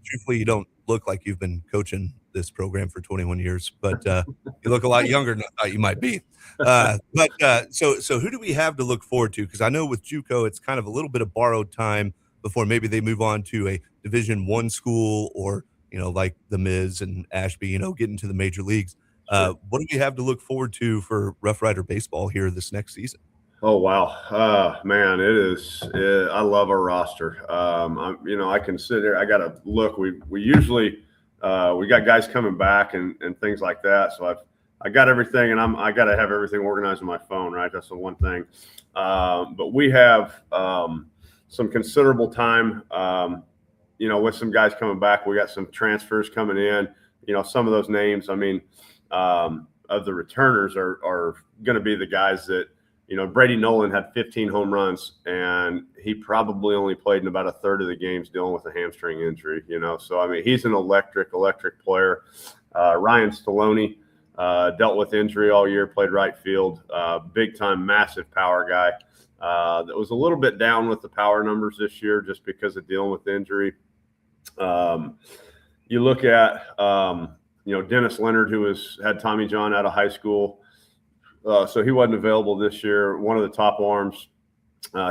Truthfully, you don't look like you've been coaching this program for 21 years, but you look a lot younger than I thought you might be. So who do we have to look forward to? Because I know with JUCO, it's kind of a little bit of borrowed time before maybe they move on to a Division I school or, like the Miz and Ashby, getting to the major leagues. What do we have to look forward to for Rough Rider baseball here this next season? Oh, wow. Man, it is. I love our roster. I consider, I got to look, we usually, we got guys coming back and things like that. So I got everything, and I got to have everything organized on my phone, right? That's the one thing. But we have some considerable time, with some guys coming back. We got some transfers coming in. Some of those names, of the returners are going to be the guys that, Brady Nolan had 15 home runs, and he probably only played in about a third of the games dealing with a hamstring injury, So, he's an electric player. Ryan Stallone dealt with injury all year, played right field, big-time, massive power guy. That was a little bit down with the power numbers this year just because of dealing with injury. You look at, Dennis Leonard, who had Tommy John out of high school. So he wasn't available this year. One of the top arms,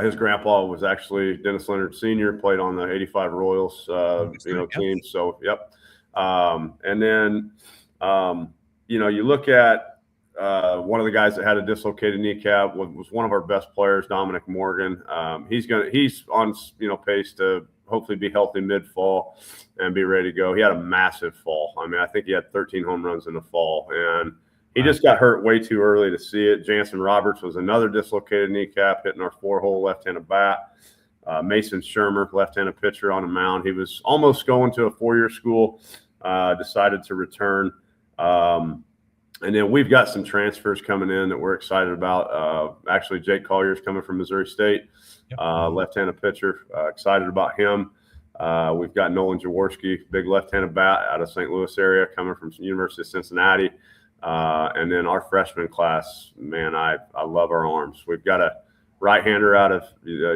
his grandpa was actually Dennis Leonard Sr., played on the 85 Royals, team. So, yep. And then, you look at one of the guys that had a dislocated kneecap was one of our best players, Dominic Morgan. He's on, pace to hopefully be healthy mid-fall and be ready to go. He had a massive fall. I think he had 13 home runs in the fall, and he just got hurt way too early to see it. Jansen Roberts was another dislocated kneecap, hitting our 4-hole left-handed bat. Mason Shermer, left-handed pitcher on a mound. He was almost going to a 4-year school, decided to return. And then we've got some transfers coming in that we're excited about. Actually, Jake Collier's coming from Missouri State, left-handed pitcher. Excited about him. We've got Nolan Jaworski, big left-handed bat out of St. Louis area, coming from University of Cincinnati. And then our freshman class, man, I love our arms. We've got a right-hander out of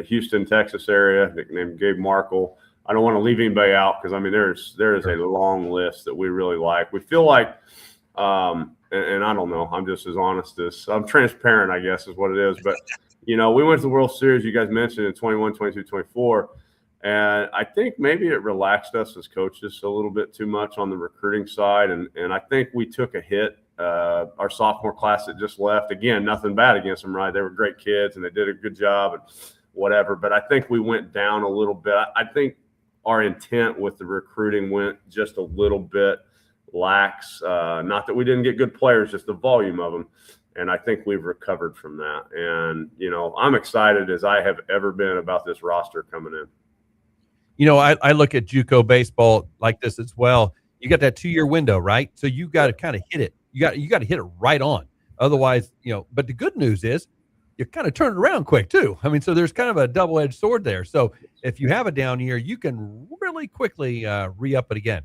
Houston, Texas area named Gabe Markle. I don't want to leave anybody out because, there is a long list that we really like. We feel like, and I don't know, I'm just as honest as I'm transparent, I guess is what it is. But, we went to the World Series, you guys mentioned, in 21, 22, 24. And I think maybe it relaxed us as coaches a little bit too much on the recruiting side. And I think we took a hit. Our sophomore class that just left, again, nothing bad against them, right? They were great kids and they did a good job and whatever. But I think we went down a little bit. I think our intent with the recruiting went just a little bit lax. Not that we didn't get good players, just the volume of them. And I think we've recovered from that. And, I'm excited as I have ever been about this roster coming in. I look at JUCO baseball like this as well. You got that 2-year window, right? So you got to kind of hit it. You got to hit it right on. Otherwise, but the good news is you kind of turn it around quick too. So there's kind of a double-edged sword there. So if you have a down year, you can really quickly re-up it again.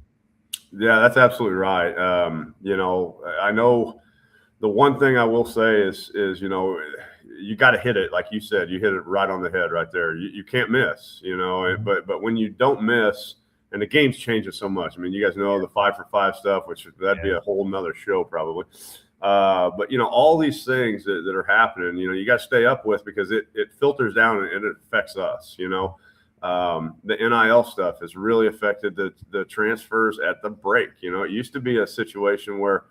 Yeah, that's absolutely right. I know the one thing I will say is you got to hit it. Like you said, you hit it right on the head right there. You can't miss, but when you don't miss, and the game's changing so much. You guys know the 5-for-5 stuff, which that'd be a whole nother show probably. But all these things that are happening, you got to stay up with because it filters down and it affects us. The NIL stuff has really affected the transfers at the break. It used to be a situation where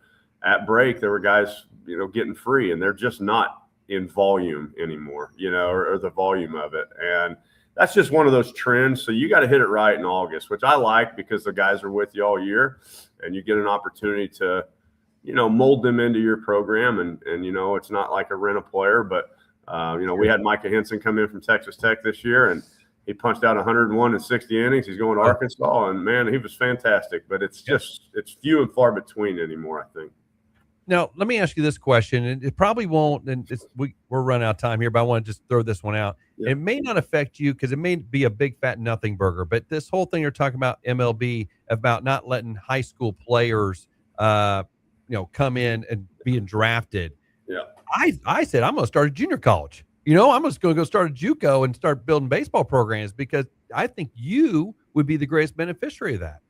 at break there were guys, getting free, and they're just not in volume anymore, or the volume of it. And that's just one of those trends. So you got to hit it right in August, which I like because the guys are with you all year and you get an opportunity to, mold them into your program. And it's not like a rent a player, but, we had Micah Henson come in from Texas Tech this year and he punched out 101 in 60 innings. He's going to Arkansas, and man, he was fantastic, but it's few and far between anymore, I think. Now, let me ask you this question, and it probably won't, and we're running out of time here, but I want to just throw this one out. Yeah. It may not affect you because it may be a big fat nothing burger, but this whole thing you're talking about MLB about not letting high school players, come in and being drafted. Yeah. I said I'm going to start a junior college. I'm just going to go start a JUCO and start building baseball programs because I think you would be the greatest beneficiary of that.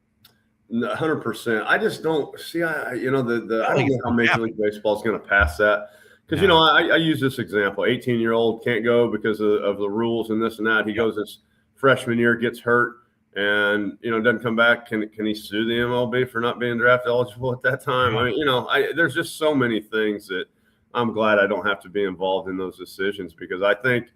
100%. I just don't see. I don't know how Major happen. League Baseball is going to pass that because I use this example. 18-year-old can't go because of the rules and this and that. He goes his freshman year, gets hurt, and doesn't come back. Can he sue the MLB for not being draft eligible at that time? I mean, there's just so many things that I'm glad I don't have to be involved in those decisions because I think.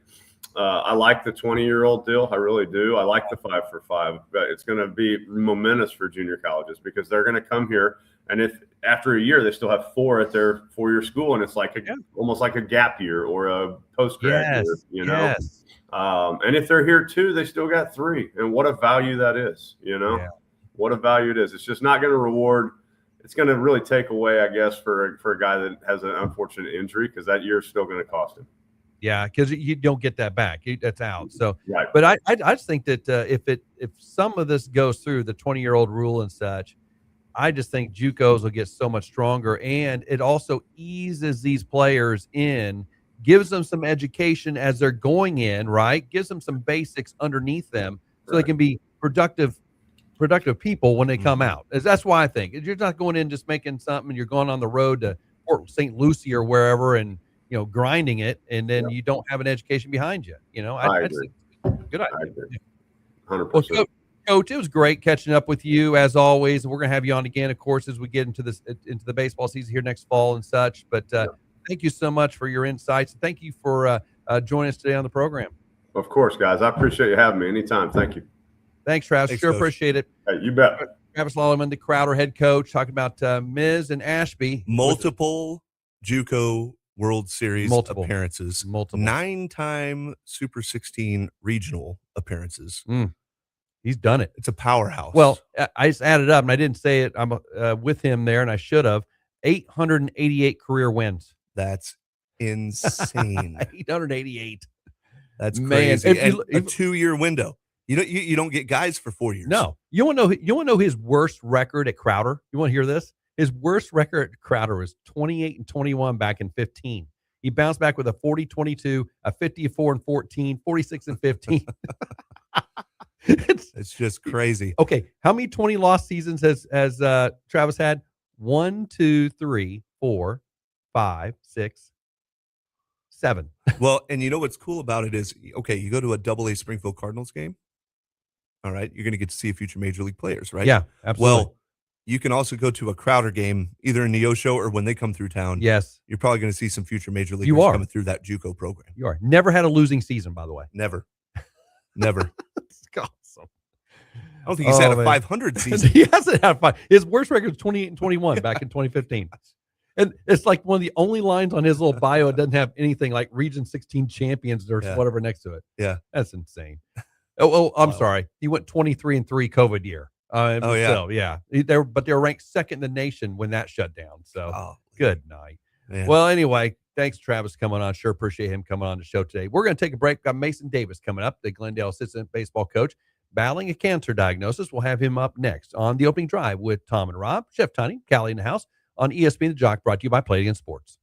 I like the 20-year-old deal. I really do. I like the 5 for 5. But it's going to be momentous for junior colleges because they're going to come here, and if after a year they still have 4 at their 4-year school, and it's like almost like a gap year or a post-grad year, Yes. And if they're here 2, they still got 3, and what a value that is. What a value it is. It's just not going to reward. It's going to really take away, I guess, for a guy that has an unfortunate injury because that year is still going to cost him. Yeah, because you don't get that back. That's out. So, Right. but I just think that if some of this goes through the 20-year-old rule and such, I just think JUCOs will get so much stronger, and it also eases these players in, gives them some education as they're going in, right? Gives them some basics underneath them so they can be productive people when they come out. That's why I think you're not going in just making something. You're going on the road to Port St. Lucie or wherever and grinding it, and then you don't have an education behind you. I agree. Good idea. I agree. 100%. Well, Coach, it was great catching up with you as always. We're going to have you on again, of course, as we get into the baseball season here next fall and such. But thank you so much for your insights. Thank you for joining us today on the program. Of course, guys. I appreciate you having me anytime. Thank you. Thanks, Travis. Thanks, Sure Coach. appreciate it. Hey, you bet. Travis Lollerman, the Crowder head coach, talking about Miz and Ashby. Multiple JUCO World Series Multiple. appearances, Multiple. 9-time Super 16 regional appearances. He's done it. It's a powerhouse. Well, I just added up, and I didn't say it. I'm with him there, and I should have. 888 career wins. That's insane. 888. That's Man, crazy. And a 2-year window. You don't get guys for 4 years. No. You want to know his worst record at Crowder? You want to hear this? His worst record at Crowder was 28-21 back in 15. He bounced back with a 40-22, a 54-14, 46-15. It's just crazy. Okay, how many 20 loss seasons has Travis had? 1, 2, 3, 4, 5, 6, 7. Well, and you know what's cool about it is, okay, you go to a AA Springfield Cardinals game. All right, you're going to get to see future major league players, right? Yeah, absolutely. Well, you can also go to a Crowder game, either in Neosho or when they come through town. Yes, You're probably going to see some future major leaguers You are. coming through that JUCO program. you are. Never had a losing season, by the way. Never. Never. It's awesome. I don't think he's had a man. 500 season. He hasn't had 5. His worst record was 28-21 back in 2015. And it's like one of the only lines on his little bio. It doesn't have anything like Region 16 champions or Yeah. whatever next to it. Yeah. That's insane. I'm Wow. sorry. He went 23-3 COVID year. Oh, yeah. So, yeah. They were ranked second in the nation when that shut down. So Oh, good night. man. Well, anyway, thanks, Travis, coming on. Sure appreciate him coming on the show today. We're going to take a break. Got Mason Davis coming up, the Glendale assistant baseball coach, battling a cancer diagnosis. We'll have him up next on the opening drive with Tom and Rob, Chef Tony, Callie in the house on ESPN The Jock, brought to you by Play It Again Sports.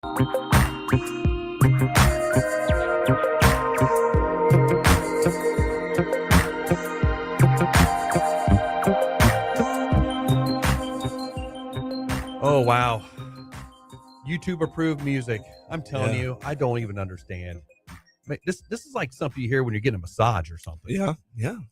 Oh, wow. YouTube approved music. I'm telling Yeah. you, I don't even understand. This is like something you hear when you're getting a massage or something. Yeah. You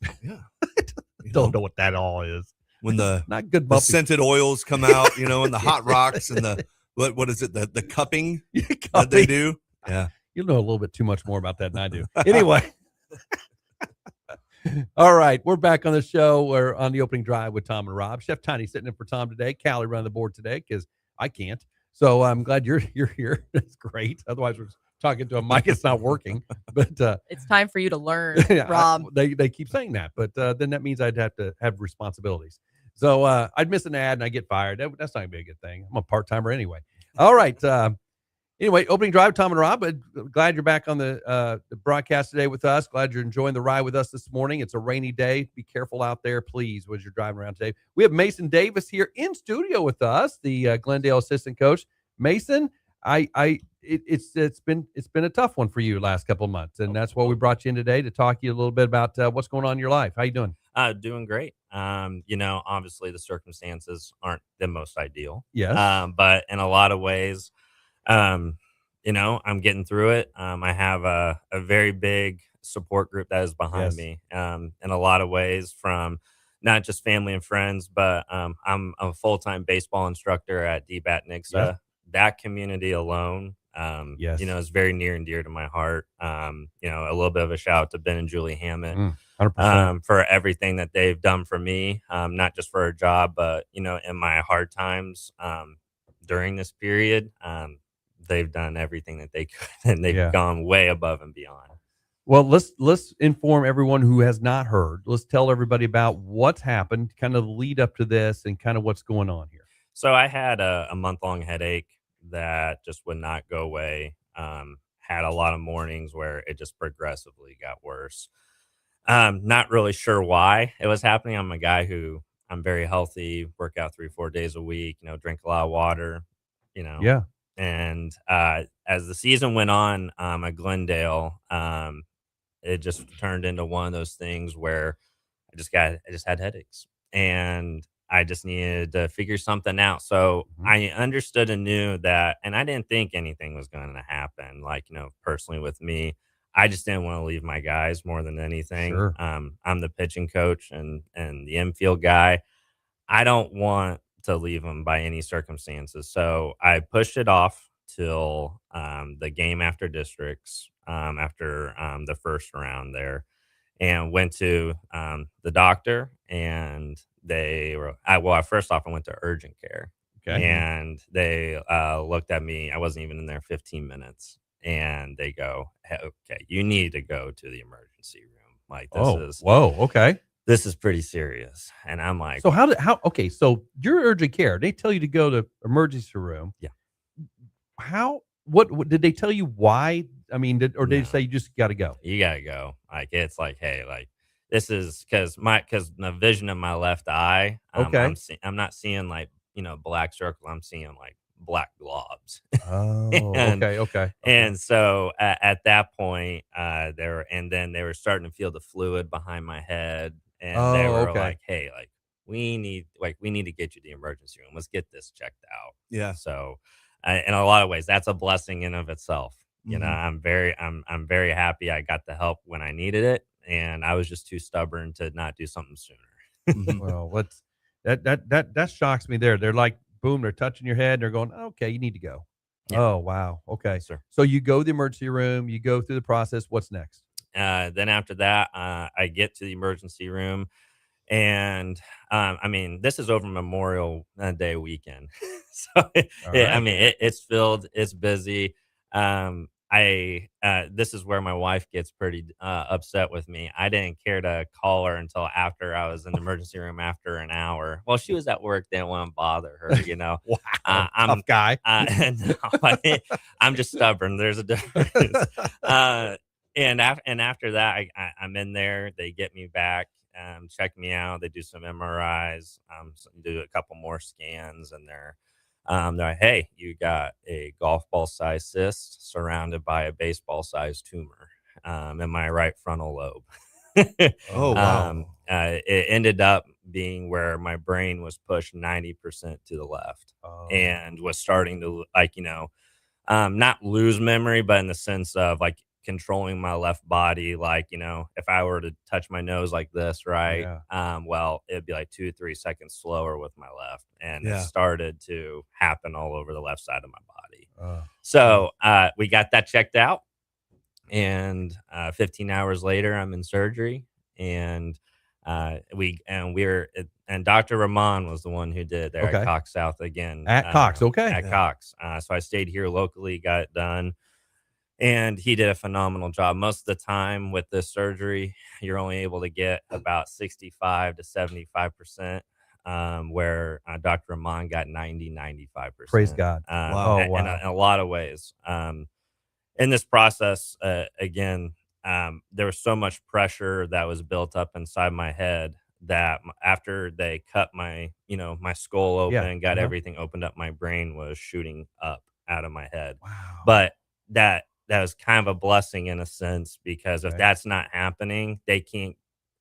Don't know, know what that all is. when Not good the bumpy. scented oils come out, and the hot rocks and the what is it, the cupping that Cupping. they do. Yeah. You know a little bit too much more about that than I do. Anyway. All right. We're back on the show. We're on the opening drive with Tom and Rob. Chef Tiny sitting in for Tom today. Callie running the board today because I can't. So I'm glad you're here. That's great. Otherwise, we're talking to a mic. It's not working. But It's time for you to learn, yeah, Rob. they keep saying that. But then that means I'd have to have responsibilities. So I'd miss an ad and I get fired. That's not going to be a good thing. I'm a part-timer anyway. All right. Anyway, opening drive, Tom and Rob. Glad you're back on the broadcast today with us. Glad you're enjoying the ride with us this morning. It's a rainy day. Be careful out there, please, as you're driving around today. We have Mason Davis here in studio with us, the Glendale assistant coach. Mason, it's been a tough one for you last couple of months, and that's why we brought you in today to talk to you a little bit about what's going on in your life. How you doing? Doing great. Obviously the circumstances aren't the most ideal. Yes. But in a lot of ways, I'm getting through it. I have a very big support group that is behind Yes. me. In a lot of ways, from not just family and friends, but I'm a full-time baseball instructor at DBAT Nixa. Yeah. That community alone, Yes. is very near and dear to my heart. A little bit of a shout out to Ben and Julie Hammett. 100%. For everything that they've done for me, not just for a job, but in my hard times during this period, they've done everything that they could, and they've Yeah. gone way above and beyond. Well, let's inform everyone who has not heard. Let's tell everybody about what's happened, kind of the lead up to this, and kind of what's going on here. So I had a month-long headache that just would not go away. Had a lot of mornings where it just progressively got worse. Not really sure why it was happening. I'm a guy who I'm very healthy, work out 3-4 days a week, drink a lot of water, Yeah. And as the season went on at Glendale, it just turned into one of those things where I just had headaches, and I just needed to figure something out. So Mhm. I understood and knew that, and I didn't think anything was going to happen. Like, personally with me, I just didn't want to leave my guys more than anything. Sure. I'm the pitching coach and the infield guy. I don't want to leave them by any circumstances. So I pushed it off till the game after districts, after the first round there, and went to the doctor, and first off, I went to urgent care, Okay. and they looked at me. I wasn't even in there 15 minutes, and they go, "Hey, okay, you need to go to the emergency room. Like, Whoa. Okay. this is pretty serious." And I'm like, So okay, so you're urgent care. They tell you to go to emergency room. Yeah. What did they tell you why? I mean, did they No. say you just got to go? you gotta go. Like, it's like, hey, like, this is because the vision of my left eye, Okay. I'm not seeing like black circle. I'm seeing like black globs. Oh, And- okay. And so at that point, they were starting to feel the fluid behind my head, and they Oh, were okay. like, "Hey, like we need to get you to the emergency room. Let's get this checked out." Yeah. So, in a lot of ways, that's a blessing in of itself. Mhm. I'm very happy I got the help when I needed it, and I was just too stubborn to not do something sooner. Mhm. Well, that shocks me there. They're like, boom, they're touching your head. And they're going, okay, you need to go. Yeah. Oh, wow. Okay. Sir. So you go to the emergency room, you go through the process. What's next? Then after that, I get to the emergency room, and this is over Memorial Day weekend, so All right. it's filled, it's busy. This is where my wife gets pretty upset with me. I didn't care to call her until after I was in the emergency room after an hour. Well, she was at work, didn't want to bother her, Wow. I'm Tough guy. no, I'm just stubborn. There's a difference. And after that, I'm in there. They get me back, check me out. They do some MRIs, do a couple more scans, and they're They're like, hey, you got a golf ball sized cyst surrounded by a baseball sized tumor in my right frontal lobe. Oh, wow. It ended up being where my brain was pushed 90% to the left Oh. and was starting to, like, not lose memory, but in the sense of like controlling my left body. Like, if I were to touch my nose like this, right? Well, it'd be like 2 to 3 seconds slower with my left. And it started to happen all over the left side of my body. So we got that checked out. And 15 hours later, I'm in surgery. And Dr. Rahman was the one who did there Okay. at Cox South again. At Cox, okay. At Cox. So I stayed here locally, got it done, and he did a phenomenal job. Most of the time with this surgery, you're only able to get about 65 to 75%, where Dr. Rahman got 95%. Praise God. Wow. In a lot of ways. In this process, again, there was so much pressure that was built up inside my head that after they cut my skull open, got everything opened up, my brain was shooting up out of my head. Wow. But that was kind of a blessing in a sense, because if Okay. that's not happening, they can't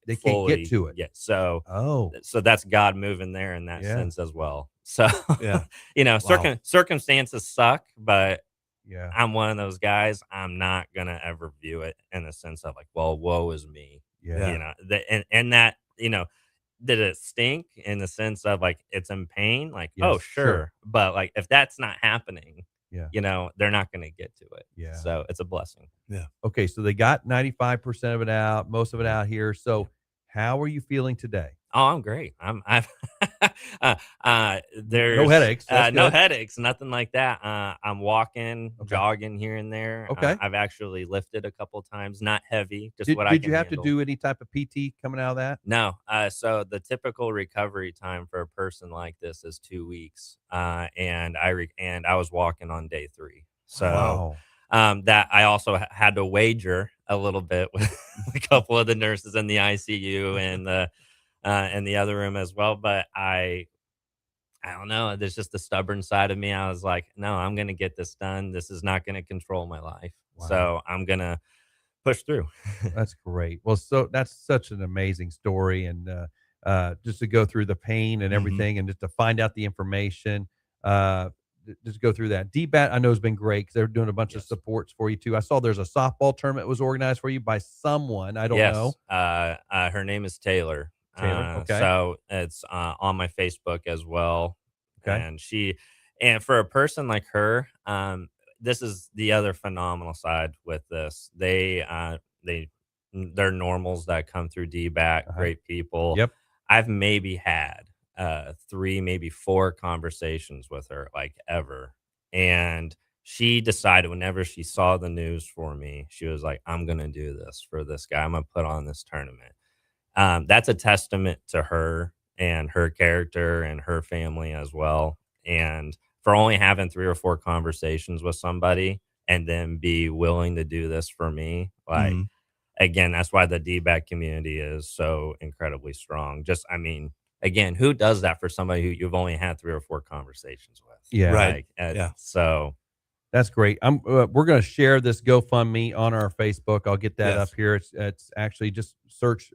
They can't fully get to it. get. So Oh. that's God moving there in that Yeah. sense as well. So Yeah. Wow. Circumstances suck, but Yeah. I'm one of those guys. I'm not gonna ever view it in the sense of like, well, woe is me. Yeah. And that, did it stink in the sense of like it's in pain? Like, oh Yes, sure. sure. But like if that's not happening, Yeah. they're not gonna get to it. Yeah. So it's a blessing. Okay. So they got 95% of it out, most of it out here. So how are you feeling today? Oh, I'm great. There's No headaches. That's no good. headaches, nothing like that. I'm walking, Okay. jogging here and there. Okay. I've actually lifted a couple times, not heavy, just Did, what I did can you have handle. to do any type of PT coming out of that? No. So the typical recovery time for a person like this is 2 weeks. And I was walking on day 3. So Wow. that I also had to wager a little bit with a couple of the nurses in the ICU and the other room as well. But I don't know. There's just the stubborn side of me. I was like, no, I'm going to get this done. This is not going to control my life. Wow. So I'm going to push through. That's great. Well, so that's such an amazing story, and just to go through the pain and everything, and just to find out the information, just go through that. DBAT, I know, has been great because they're doing a bunch of supports for you too. I saw there's a softball tournament was organized for you by someone. I don't know. Her name is Taylor. Taylor, okay. So it's on my Facebook as well. Okay. And for a person like her, this is the other phenomenal side with this. They're normals that come through DBAT, great people. Yep. I've maybe had 3, maybe 4 conversations with her, like, ever. And she decided whenever she saw the news for me, she was like, I'm going to do this for this guy. I'm going to put on this tournament. That's a testament to her and her character and her family as well. And for only having 3 or 4 conversations with somebody and then be willing to do this for me, like, again, that's why the DBAT community is so incredibly strong. Again, who does that for somebody who you've only had 3 or 4 conversations with? Yeah. Right. So That's great. We're going to share this GoFundMe on our Facebook. I'll get that Yes. up here. It's actually just search,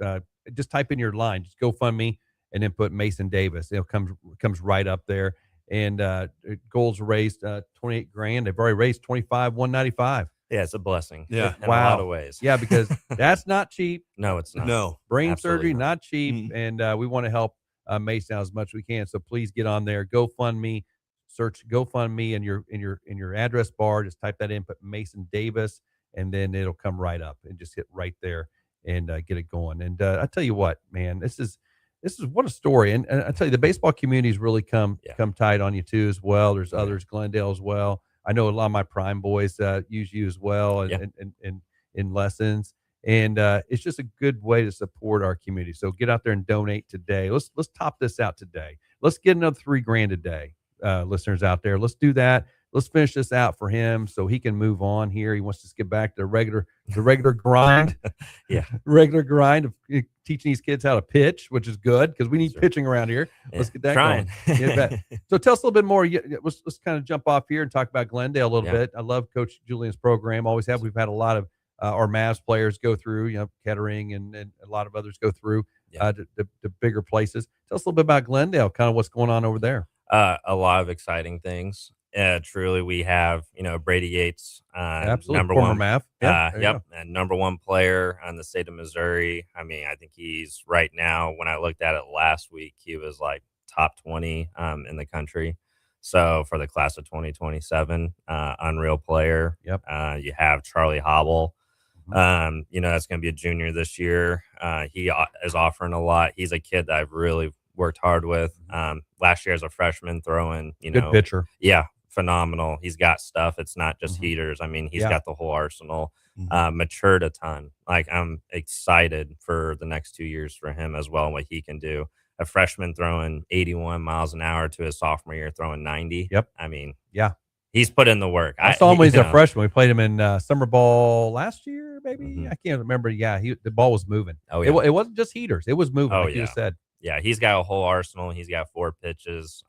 just type in your line, just GoFundMe, and then put Mason Davis. It comes right up there. And goals raised 28 grand. They've already raised 25,195. yeah, it's a blessing. Yeah. In a lot of ways. Yeah, because that's not cheap. No, it's not. No. Brain Absolutely surgery, not. not cheap. And we want to help Mason out as much as we can. So please get on there. GoFundMe. Search GoFundMe in your address bar. Just type that in, put Mason Davis, and then it'll come right up, and just hit right there and get it going. And I tell you what, man, this is what a story. And I tell you, the baseball community's really come tight on you too as well. There's others, Glendale as well. I know a lot of my Prime boys use you as well, and in lessons. And it's just a good way to support our community. So get out there and donate today. Let's top this out today. Let's get another $3 grand a day. Listeners out there, let's do that. let's finish this out for him so he can move on here. He wants to get back to the regular grind, Yeah. regular grind of teaching these kids how to pitch, which is good because we need Sure. pitching around here. Let's get that Trying. going. Yeah, bet. So tell us a little bit more. Let's kind of jump off here and talk about Glendale a little Yeah. bit. I love Coach Julian's program. Always have. We've had a lot of our Mavs players go through, Kettering and a lot of others go through Yeah. to bigger places. Tell us a little bit about Glendale, kind of what's going on over there. A lot of exciting things. Truly, we have Brady Yates, Absolutely. number Former one. Mav. Yeah, there you Yep, and number one player on the state of Missouri. I mean, I think he's right now. When I looked at it last week, he was like top 20 in the country. So for the class of 2027, unreal player. Yep. You have Charlie Hobble. Mhm. That's going to be a junior this year. He is offering a lot. He's a kid that I've really worked hard with. Last year as a freshman, throwing, Good pitcher. yeah, phenomenal. He's got stuff. It's not just Mhm. heaters. I mean, he's Yeah. got the whole arsenal. Mhm. Matured a ton. Like, I'm excited for the next 2 years for him as well and what he can do. A freshman throwing 81 miles an hour to his sophomore year throwing 90. Yep. I mean, Yeah. he's put in the work. I saw him when he was a know, freshman. We played him in summer ball last year, maybe. Mhm. I can't remember. Yeah, the ball was moving. Oh, It, yeah. wa- it wasn't just heaters. It was moving, Oh, like you yeah. just said. Yeah, he's got a whole arsenal. He's got 4 pitches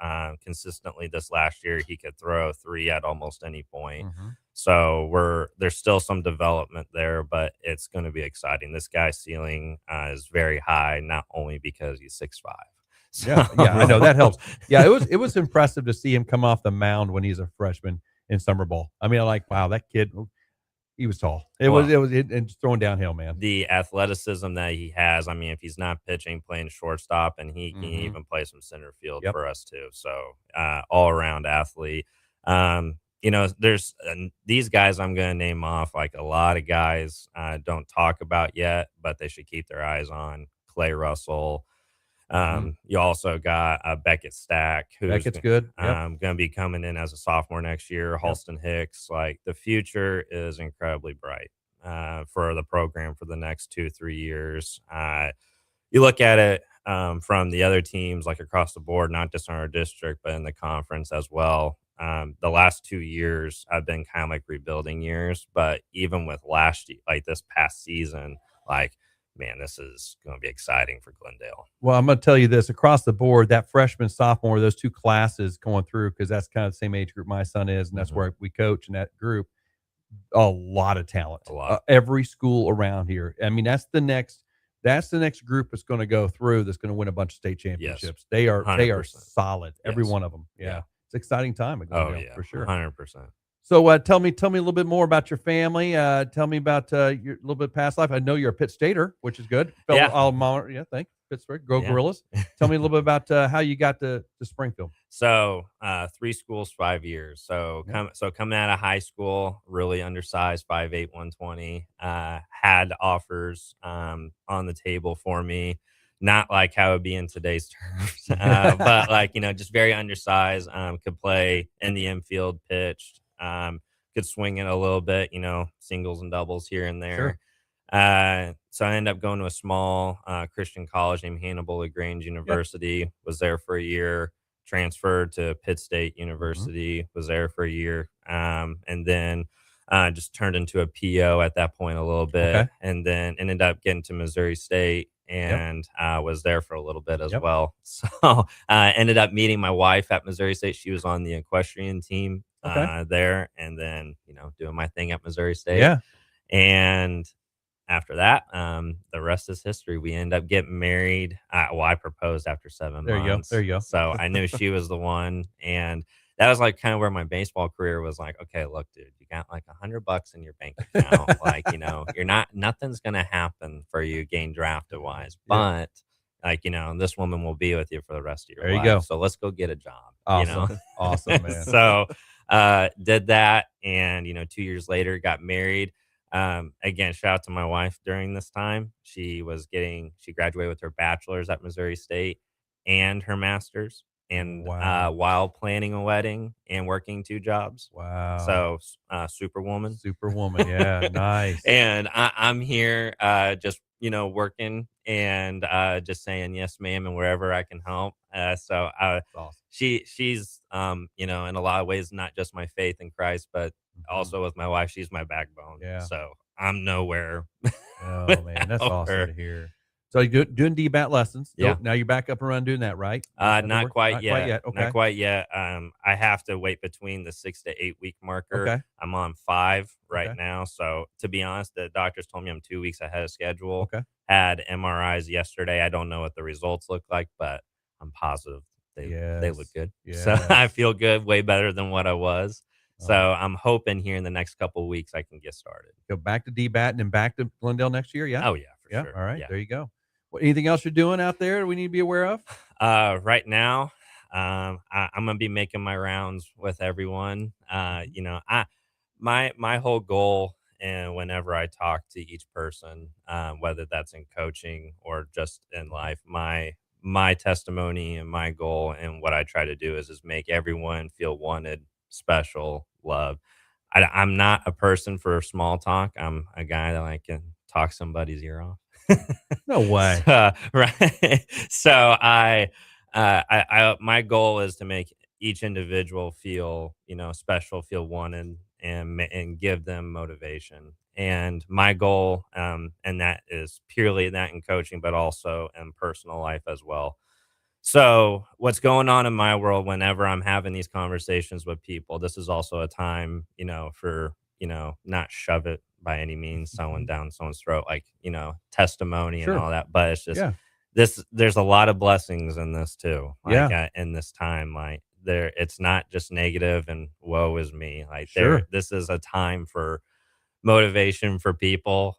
consistently. This last year, he could throw 3 at almost any point. Mhm. So there's still some development there, but it's going to be exciting. This guy's ceiling is very high, not only because he's 6'5". Yeah, I know that helps. Yeah, it was impressive to see him come off the mound when he's a freshman in summer ball. I mean, wow, that kid, he was tall. It was and just throwing downhill, man. The athleticism that he has. I mean, if he's not pitching, playing shortstop, and he can Mhm. even play some center field Yep. for us too. So all around athlete. There's these guys I'm going to name off. Like, a lot of guys don't talk about yet, but they should keep their eyes on. Clay Russell. You also got Beckett Stack, who's Beckett's good. Yep. going to be coming in as a sophomore next year. Halston Hicks. Like, the future is incredibly bright for the program for the next 2-3 years. You look at it from the other teams, like across the board, not just in our district, but in the conference as well. The last 2 years have been kind of like rebuilding years, but even with this past season, like, man, this is going to be exciting for Glendale. Well, I'm going to tell you this across the board, that freshman, sophomore, those two classes going through, because that's kind of the same age group my son is, and that's Mhm. where we coach in that group. A lot of talent. A lot. Every school around here. I mean, that's the next group that's going to go through that's going to win a bunch of state championships. They are 100%. solid. Every Yes. one of them. Yeah. Yeah. It's an exciting time at Oh, Glendale, yeah, for sure. 100%. So tell me a little bit more about your family. Tell me about your little bit past life. I know you're a Pitt Stater, which is good. Yeah. Alma mater. Yeah, thanks. Pittsburgh. Go Yeah. Gorillas. Tell me a little bit about how you got to Springfield. So 3 schools, 5 years. So coming out of high school, really undersized, 5'8", 120. Had offers on the table for me. Not like how it would be in today's terms, but like, just very undersized. Could play in the infield, pitched. Could swing it a little bit, singles and doubles here and there. So I ended up going to a small Christian college named Hannibal LaGrange University. Was there for a year. Transferred to Pitt State University. Was there for a year, and then just turned into a PO at that point a little bit, Okay. and then ended up getting to Missouri State and was there for a little bit as well. So ended up meeting my wife at Missouri State. She was on the equestrian team there, and then doing my thing at Missouri State. Yeah. And after that, the rest is history. We ended up getting married. I proposed after 7 There you go. months. There you go. So I knew she was the one. And that was like kind of where my baseball career was like, okay, look, dude, you got like $100 in your bank account. Like, nothing's going to happen for you getting drafted wise, Yeah. but like, this woman will be with you for the rest of your There you life. go. So let's go get a job. Awesome. Awesome, man. So did that. And, 2 years later, got married. Again, shout out to my wife during this time. She graduated with her bachelor's at Missouri State and her master's. and Wow. while planning a wedding and working 2 jobs. Wow. So, superwoman. Superwoman. Yeah. Nice. And I'm here, just working and just saying yes, ma'am, and wherever I can help. That's awesome. She's in a lot of ways not just my faith in Christ, but Mhm. also with my wife, she's my backbone. Yeah. So I'm nowhere Oh man, that's without awesome her. to hear. So you doing DBAT lessons? Yeah. Now you're back up and running doing that, right? Is that the Not work? quite Not yet. quite yet. Not Okay. quite yet. I have to wait between the 6 to 8 week marker. Okay. I'm on 5 right Okay. now. So to be honest, the doctors told me I'm 2 weeks ahead of schedule. Okay. Had MRIs yesterday. I don't know what the results look like, but I'm positive they look Yes. good. So I Yes. feel good, way better than what I was. So Oh, I'm hoping here in the next couple weeks I can get started. go back to DBAT and then back to Glendale next year. Yeah. Oh yeah, for Yeah. sure. All right. Yeah. There you go. Anything else you're doing out there we need to be aware of? Right now, I'm gonna be making my rounds with everyone. Mhm. My whole goal, and whenever I talk to each person, whether that's in coaching or just in life, my testimony and my goal and what I try to do is make everyone feel wanted, special, loved. I'm not a person for small talk. I'm a guy that can talk somebody's ear off. No way. Right. So my goal is to make each individual feel, special, feel wanted, and give them motivation. And my goal, and that is purely that in coaching, but also in personal life as well. So, what's going on in my world whenever I'm having these conversations with people, this is also a time, for, not shove it by any means, someone Mhm. down someone's throat, testimony and Sure. all that. But it's just Yeah. there's a lot of blessings in this too. Yeah. In this time, it's not just negative and woe is me. Sure. This is a time for motivation for people.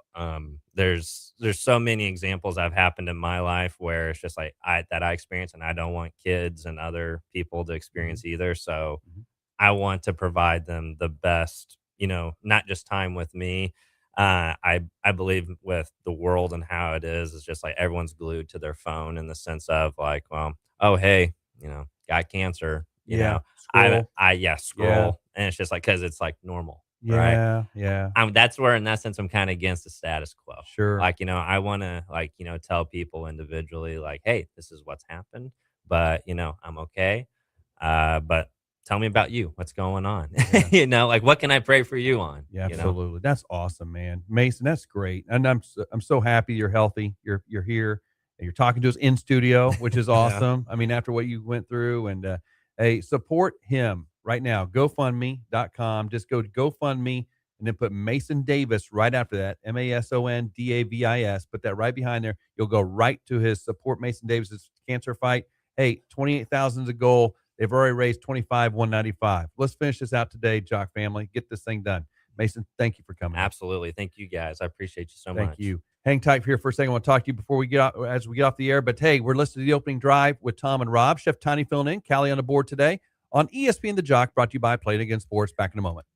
There's so many examples that have happened in my life where it's just I experience, and I don't want kids and other people to Mhm. experience either. So Mhm. I want to provide them the best, not just time with me. I believe with the world and how it is, it's just everyone's glued to their phone in the sense of well, oh hey, got cancer, Yeah. I Scroll. I yeah, Yeah. scroll, and it's just because it's normal, right? Yeah. Yeah. That's where, in that sense, I'm kind of against the status quo. Sure. I want to, tell people individually, hey, this is what's happened, but, I'm okay. But tell me about you. What's going on? Yeah. What can I pray for you on? Yeah, absolutely. That's awesome, man. Mason, that's great. And I'm so happy you're healthy. You're here and you're talking to us in studio, which is Yeah. awesome. I mean, after what you went through and hey, support him right now. GoFundMe.com. Just go to GoFundMe and then put Mason Davis right after that. MASONDAVIS. Put that right behind there. You'll go right to his support Mason Davis's cancer fight. Hey, 28,000 is a goal. They've already raised 25,195. Let's finish this out today, Jock family. Get this thing done. Mason, thank you for coming. Absolutely. Thank you guys. I appreciate you so Thank much. you. Hang tight here for a second. I want to talk to you before we get out, as we get off the air. But hey, we're listening to the opening drive with Tom and Rob. Chef Tiny filling in. Callie on the board today on ESPN The Jock, brought to you by Play It Again Sports. Back in a moment.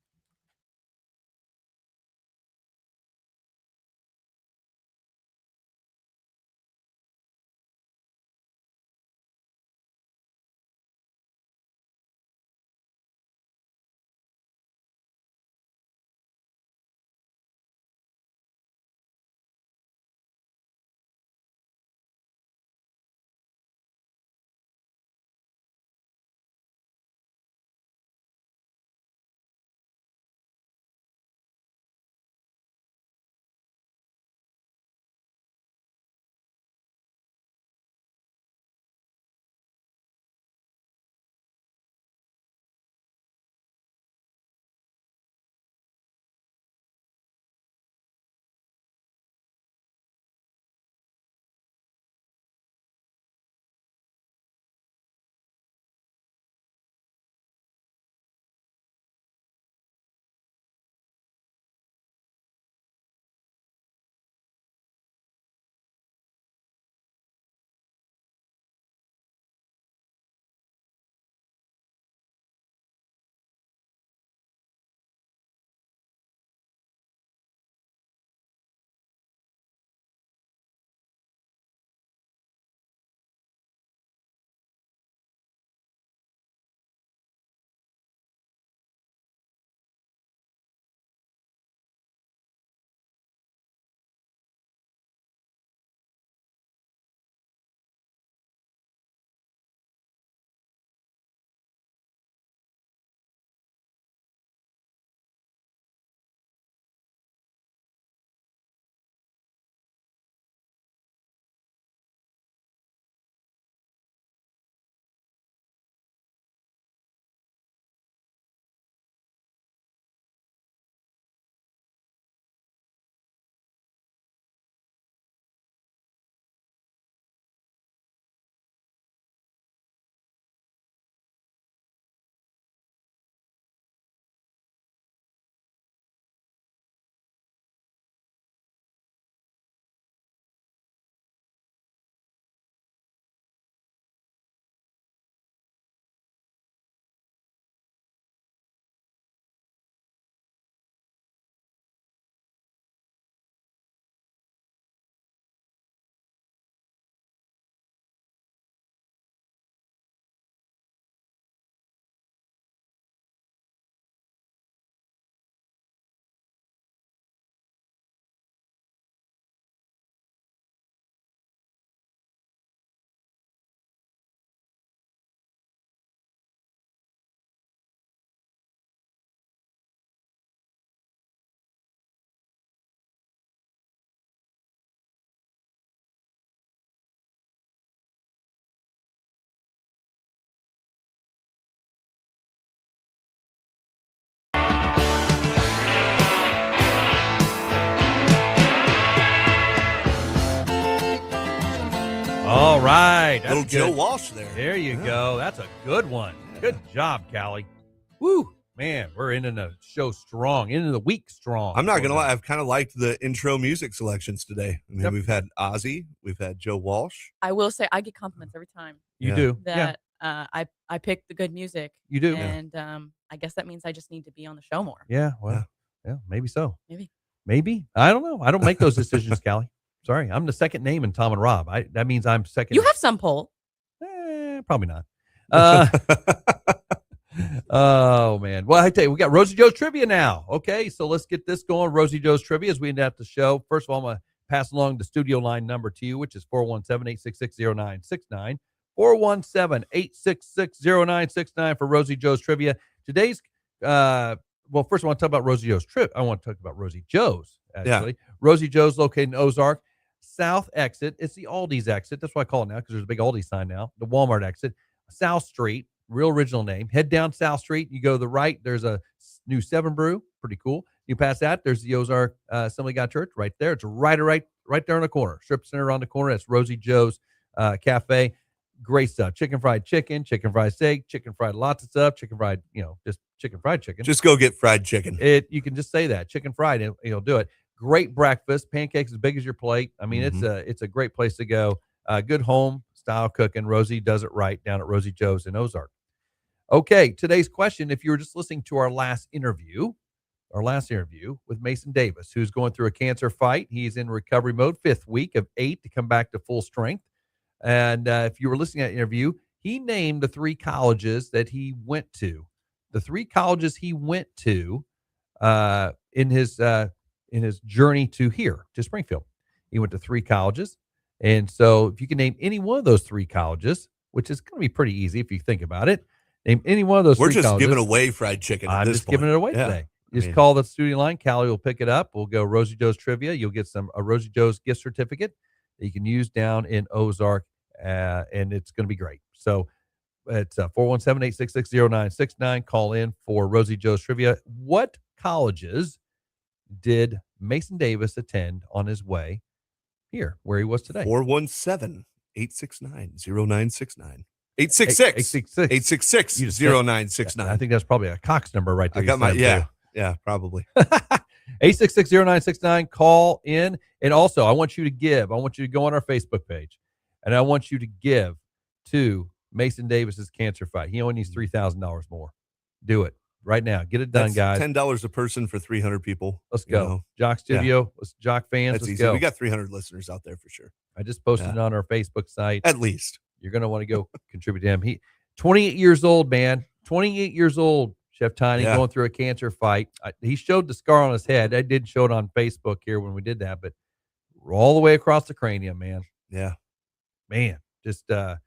right. That's Little Joe good. Walsh there. There you Yeah. go. That's a good one. Yeah. Good job, Callie. Woo. Man, we're ending the show strong, ending the week strong. I'm not going to lie. I've kind of liked the intro music selections today. I mean, Yep. we've had Ozzy. We've had Joe Walsh. I will say I get compliments every time You Yeah. do. Yeah, that I pick the good music, you do. and I guess that means I just need to be on the show more. Yeah, well, yeah, maybe so. Maybe. Maybe. I don't know. I don't make those decisions, Callie. Sorry. I'm the second name in Tom and Rob. That means I'm second. You have some pull. Probably not. Oh man. Well, I tell you, we got Rosie Joe's trivia now. Okay, so let's get this going. Rosie Joe's trivia as we end out the show. First of all, I'm gonna pass along the studio line number to you, which is 417-866-0969. 417-866-0969 for Rosie Joe's trivia. Today's well, first I want to talk about Rosie Joe's trip. I want to talk about Rosie Joe's, actually. Rosie Joe's located in Ozark. South exit. It's the Aldi's exit. That's what I call it now because there's a big Aldi sign now. The Walmart exit. South Street. Real original name. Head down South Street. You go to the right. There's a new 7 Brew. Pretty cool. You pass that. There's the Ozark Assembly God Church right there. It's right there in the corner. Strip center around the corner. That's Rosie Joe's Cafe. Great stuff. Chicken fried steak, chicken fried lots of stuff, chicken fried, just chicken fried chicken. Just go get fried chicken. You can just say that. Chicken fried, and you'll do it. Great breakfast. Pancakes as big as your plate. I mean, it's a great place to go. Good home style cooking. Rosie does it right down at Rosie Joe's in Ozark. Okay, today's question, if you were just listening to our last interview with Mason Davis, who's going through a cancer fight. He's in recovery mode, 5th week of 8 to come back to full strength. And if you were listening to that interview, he named the 3 colleges that he went to. The 3 colleges he went to in his journey to Springfield. He went to 3 colleges. And so if you can name any one of those 3 colleges, which is going to be pretty easy if you think about it, name any one of those We're 3 just colleges. giving away fried chicken. I'm just giving it away today. Just call the studio line. Callie will pick it up. We'll go Rosie Joe's trivia. You'll get a Rosie Joe's gift certificate that you can use down in Ozark, and it's going to be great. So it's 417-866-0969. Call in for Rosie Joe's trivia. What colleges did Mason Davis attend on his way here, where he was today? 417-869-0969. 866. 866-0969. I think that's probably a Cox number right there. I got my, yeah, probably. 866-0969. Call in. And also, I want you to go on our Facebook page, and I want you to give to Mason Davis's cancer fight. He only needs $3,000 more. Do it right now. Get it done, That's guys. $10 a person for 300 people. Let's go. Jock Studio. Let's Jock fans. That's Let's easy. go. We got 300 listeners out there for sure. I just posted it on our Facebook site. At least. You're going to want to go contribute to him. He 28 years old, man. 28 years old, Chef Tiny, going through a cancer fight. He showed the scar on his head. I did show it on Facebook here when we did that, but all the way across the cranium, man. Yeah. Man, just but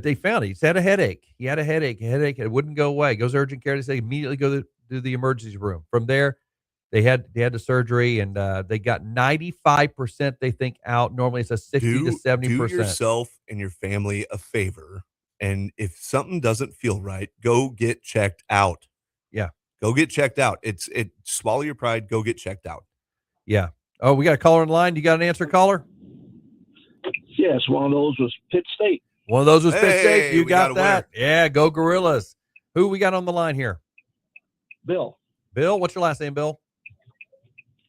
they found it. He's had a headache. He had a headache. It wouldn't go away. Goes to urgent care. They say immediately go to the emergency room. From there, they had the surgery, and they got 95%, they think, out. Normally it's a 60 to 70%. Do yourself and your family a favor, and if something doesn't feel right, go get checked out. Yeah. Go get checked out. Swallow your pride. Go get checked out. Yeah. Oh, we got a caller in line. You got an answer, caller? Yes, one of those was Pitt State. One of those was Pitt State. You we got got a that. Yeah, go Gorillas. Who we got on the line here? Bill Bill, what's your last name, Bill?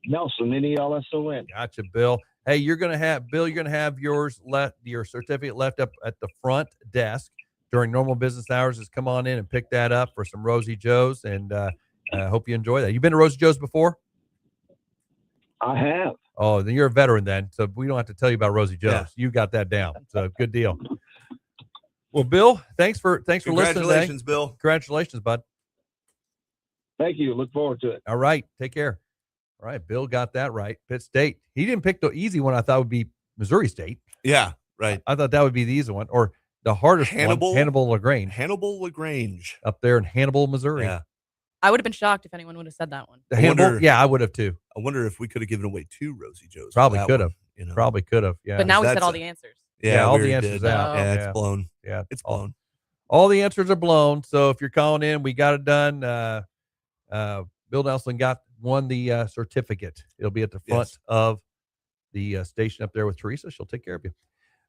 Nelson, N-E-L-S-O-N. Gotcha, Bill. Hey, you're gonna have your certificate left up at the front desk during normal business hours. Just come on in and pick that up for some Rosie Joe's, and I hope you enjoy that. You been to Rosie Joe's before? I have. Oh, then you're a veteran then, so we don't have to tell you about Rosie Joe's. Yeah. You got that down. So good deal. Well, Bill, thanks for listening today. Congratulations, Bill. Congratulations, bud. Thank you. Look forward to it. All right, take care. All right, Bill got that right. Pitt State. He didn't pick the easy one. I thought would be Missouri State. Yeah, right. I thought that would be the easy one, or the hardest one, Hannibal LaGrange. Hannibal LaGrange. Up there in Hannibal, Missouri. Yeah. I would have been shocked if anyone would have said that one. The Hannibal? Yeah, I would have too. I wonder if we could have given away 2 Rosie Joe's. Probably could have. You know? Probably could have. Yeah. But now we said That's all a- the answers. Yeah, all we the already answers did. out. Yeah, Yeah. it's blown. Yeah, It's blown. all the answers are blown. So if you're calling in, we got it done. Bill Nelson won the certificate. It'll be at the front of the station up there with Teresa. She'll take care of you.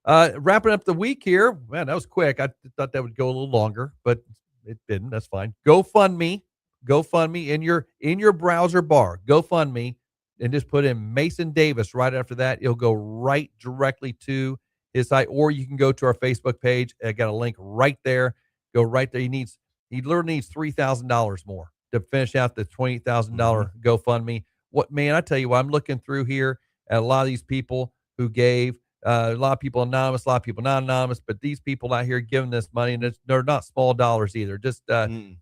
Wrapping up the week here. Man, that was quick. I thought that would go a little longer, but it didn't. That's fine. GoFundMe in your browser bar. GoFundMe, and just put in Mason Davis right after that. It'll go right directly to his site, or you can go to our Facebook page. I got a link right there. Go right there. He literally needs $3,000 more to finish out the $28,000 GoFundMe. What, man, I tell you what, I'm looking through here at a lot of these people who gave. A lot of people anonymous, a lot of people not anonymous, but these people out here giving this money, and they're not small dollars either. Just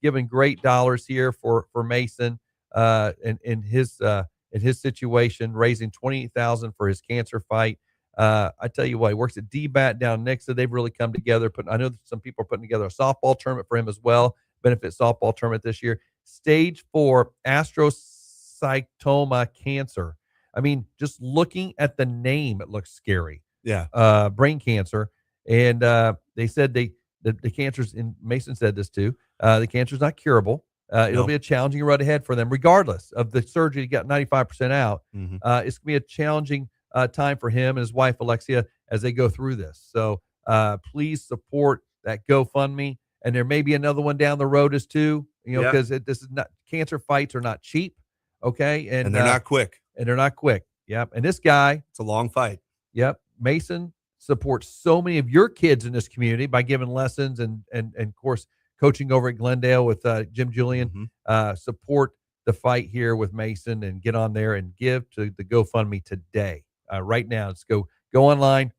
giving great dollars here for Mason in his situation, raising $28,000 for his cancer fight. I tell you what, he works at DBAT down next to. They've really come together. I know some people are putting together a softball tournament for him as well. Benefit softball tournament this year. Stage 4 astrocytoma cancer. I mean, just looking at the name, it looks scary. Yeah. Brain cancer. And they said the cancer's, and Mason said this too, the cancer's not curable. It'll be a challenging road ahead for them, regardless of the surgery. He got 95% out. It's going to be a challenging time for him and his wife, Alexia, as they go through this. So please support that GoFundMe. And there may be another one down the road as too, because this is not, cancer fights are not cheap. Okay. And they're not quick. Yep. And this guy, it's a long fight. Yep. Mason supports so many of your kids in this community by giving lessons and of course, coaching over at Glendale with Jim Julian. Support the fight here with Mason and get on there and give to the GoFundMe today. Right now, let's go online,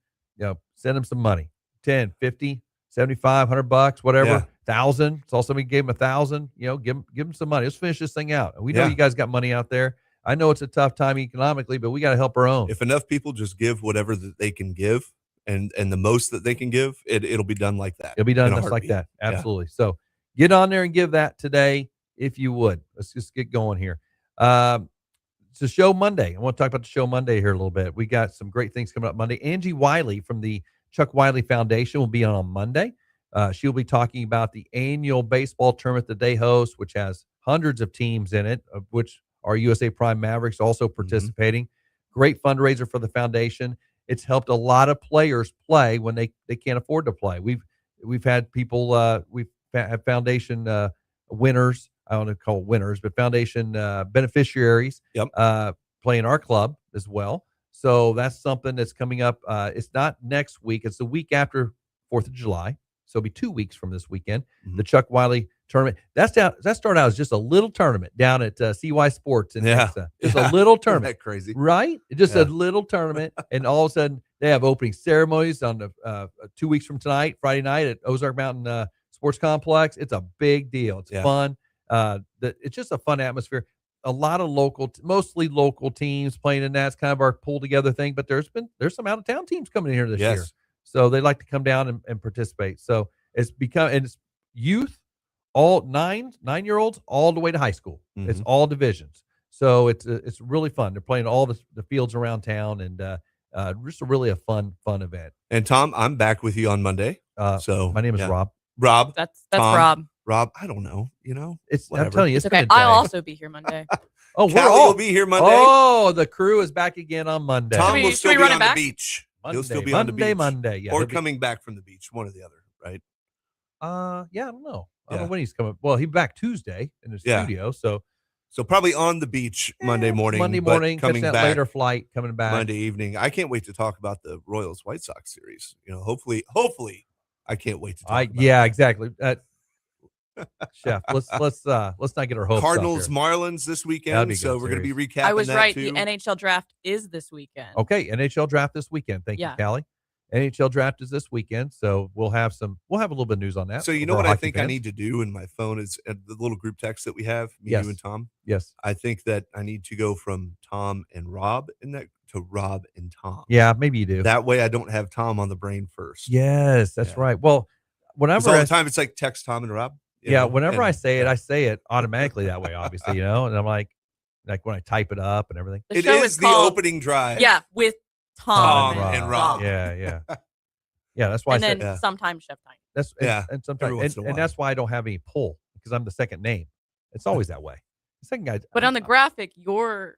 send him some money, 10, 50, 75, $100, whatever, 1,000. Saw somebody gave him 1,000, give him some money. Let's finish this thing out. And we know you guys got money out there. I know it's a tough time economically, but we got to help our own. If enough people just give whatever that they can give and the most that they can give, it'll be done like that. It'll be done just like that. Absolutely. Yeah. So get on there and give that today if you would. Let's just get going here. It's a show Monday. I want to talk about the show Monday here a little bit. We got some great things coming up Monday. Angie Wiley from the Chuck Wiley Foundation will be on Monday. She'll be talking about the annual baseball tournament that they host, which has hundreds of teams in it, of which our USA Prime Mavericks also participating. Great fundraiser for the foundation. It's helped a lot of players play when they can't afford to play. We've had people, we've had foundation winners. I don't want to call winners, but foundation beneficiaries playing our club as well. So that's something that's coming up. It's not next week. It's the week after 4th of July. So it'll be 2 weeks from this weekend. The Chuck Wiley tournament. That started out as just a little tournament down at CY Sports in Texas. Just a little tournament. Isn't that crazy? Right? Just a little tournament. And all of a sudden, they have opening ceremonies on the 2 weeks from tonight, Friday night at Ozark Mountain Sports Complex. It's a big deal. It's fun. It's just a fun atmosphere. A lot of mostly local teams playing in that. It's kind of our pull together thing, but there's some out of town teams coming in here this year. So they like to come down and participate. So it's youth, all 9-year-olds all the way to high school. It's all divisions. So it's really fun. They're playing all the fields around town, and just really a fun event. And Tom, I'm back with you on Monday. So my name is Rob. Rob. That's Tom, Rob. Rob, I don't know. I'm telling you, it's okay. been a day. I'll also be here Monday. Oh, Callie will be here Monday. Oh, the crew is back again on Monday. Tom will still be on the beach. Monday, He'll still be on the beach. Monday, yeah. Or coming back from the beach, one or the other, right? Yeah, I don't know. I don't know when he's coming. Well, he'll be back Tuesday in the studio, so probably on the beach Monday morning. coming that back later flight, coming back Monday evening. I can't wait to talk about the Royals White Sox series. Hopefully, I can't wait to talk about it. Exactly. Chef, let's not get our hopes Cardinals up here. Marlins this weekend, so we're going to be recapping. I was that right. too. The NHL draft is this weekend. Okay, NHL draft this weekend. Thank you, Callie. NHL draft is this weekend, so we'll have a little bit of news on that. So what I think I need to do in my phone is the little group text that we have, you and Tom. Yes. I think that I need to go from Tom and Rob to Rob and Tom. Yeah, maybe you do. That way I don't have Tom on the brain first. Yes, that's right. Well, whenever all the time it's like text Tom and Rob. Whenever I say it automatically that way, obviously, and I'm like when I type it up and everything. It is the opening drive. Yeah, with Tom and Rob. Yeah. That's why. And then sometimes Chef Tiny. That's and sometimes and that's why I don't have any pull, because I'm the second name. It's always that way. The second guy. But on the graphic, your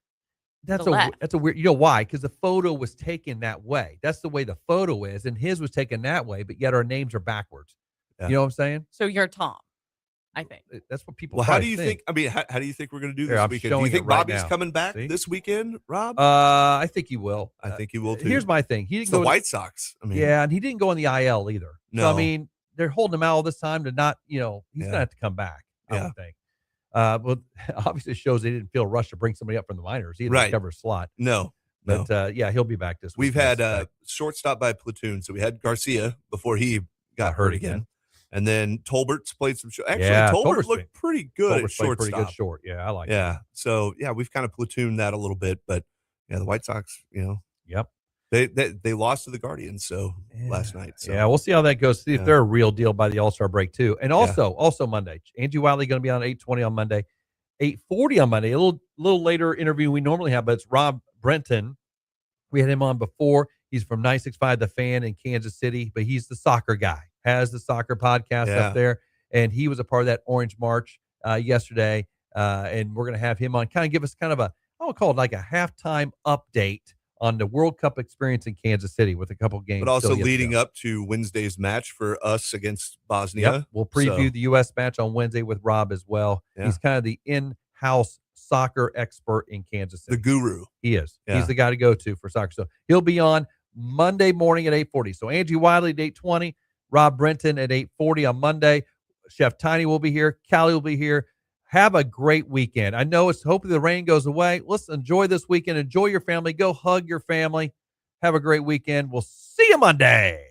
That's the a left. that's a weird. You know why? Because the photo was taken that way. That's the way the photo is, and his was taken that way. But yet our names are backwards. Yeah. You know what I'm saying? So you're Tom, I think. That's what people. Well, how do probably you think? I mean, how do you think we're going to do Here, this I'm weekend? Do you showing think it right Bobby's now. coming back See? this weekend, Rob? I think he will. I think he will too. Here's my thing. He It's didn't the go. White Sox. I mean, Yeah, and he didn't go on the IL either. So I No. mean, they're holding him out all this time to not. He's Yeah. gonna have to come back. I Yeah. would think. Well, obviously it shows they didn't feel rushed to bring somebody up from the minors. He had Right. to cover a slot. no. But yeah, he'll be back this week. We've had shortstop by platoon. So we had Garcia before he got hurt again. And then Tolbert's played some Actually, Yeah, Tolbert Tolbert's looked pretty good at Tolbert's played shortstop. pretty good short. Yeah, I like it. Yeah. So yeah, we've kind of platooned that a little bit, but yeah, the White Sox, Yep. they lost to the Guardians last night. So Yeah, we'll see how that goes. See if Yeah. they're a real deal by the All-Star break too. And also Monday, Angie Wiley going to be on 8:20 on Monday, 8:40 on Monday. A little later interview we normally have, but it's Rob Brenton. We had him on before. He's from 96.5 The Fan in Kansas City, but he's the soccer guy. Has the soccer podcast Yeah. up there, and he was a part of that Orange March yesterday. And we're going to have him on, kind of give us kind of I would call it like a halftime update on the World Cup experience in Kansas City with a couple games. but also still yet to leading go. up to Wednesday's match for us against Bosnia. Yep. We'll preview So, the U.S. match on Wednesday with Rob as well. Yeah. He's kind of the in-house soccer expert in Kansas the City. guru. He is. Yeah. He's the guy to go to for soccer. So he'll be on Monday morning at 8:40. So Angie Wiley at 8:20, Rob Brenton at 8:40 on Monday. Chef Tiny will be here. Callie will be here. Have a great weekend. I know it's hopefully the rain goes away. Let's enjoy this weekend. Enjoy your family. Go hug your family. Have a great weekend. We'll see you Monday.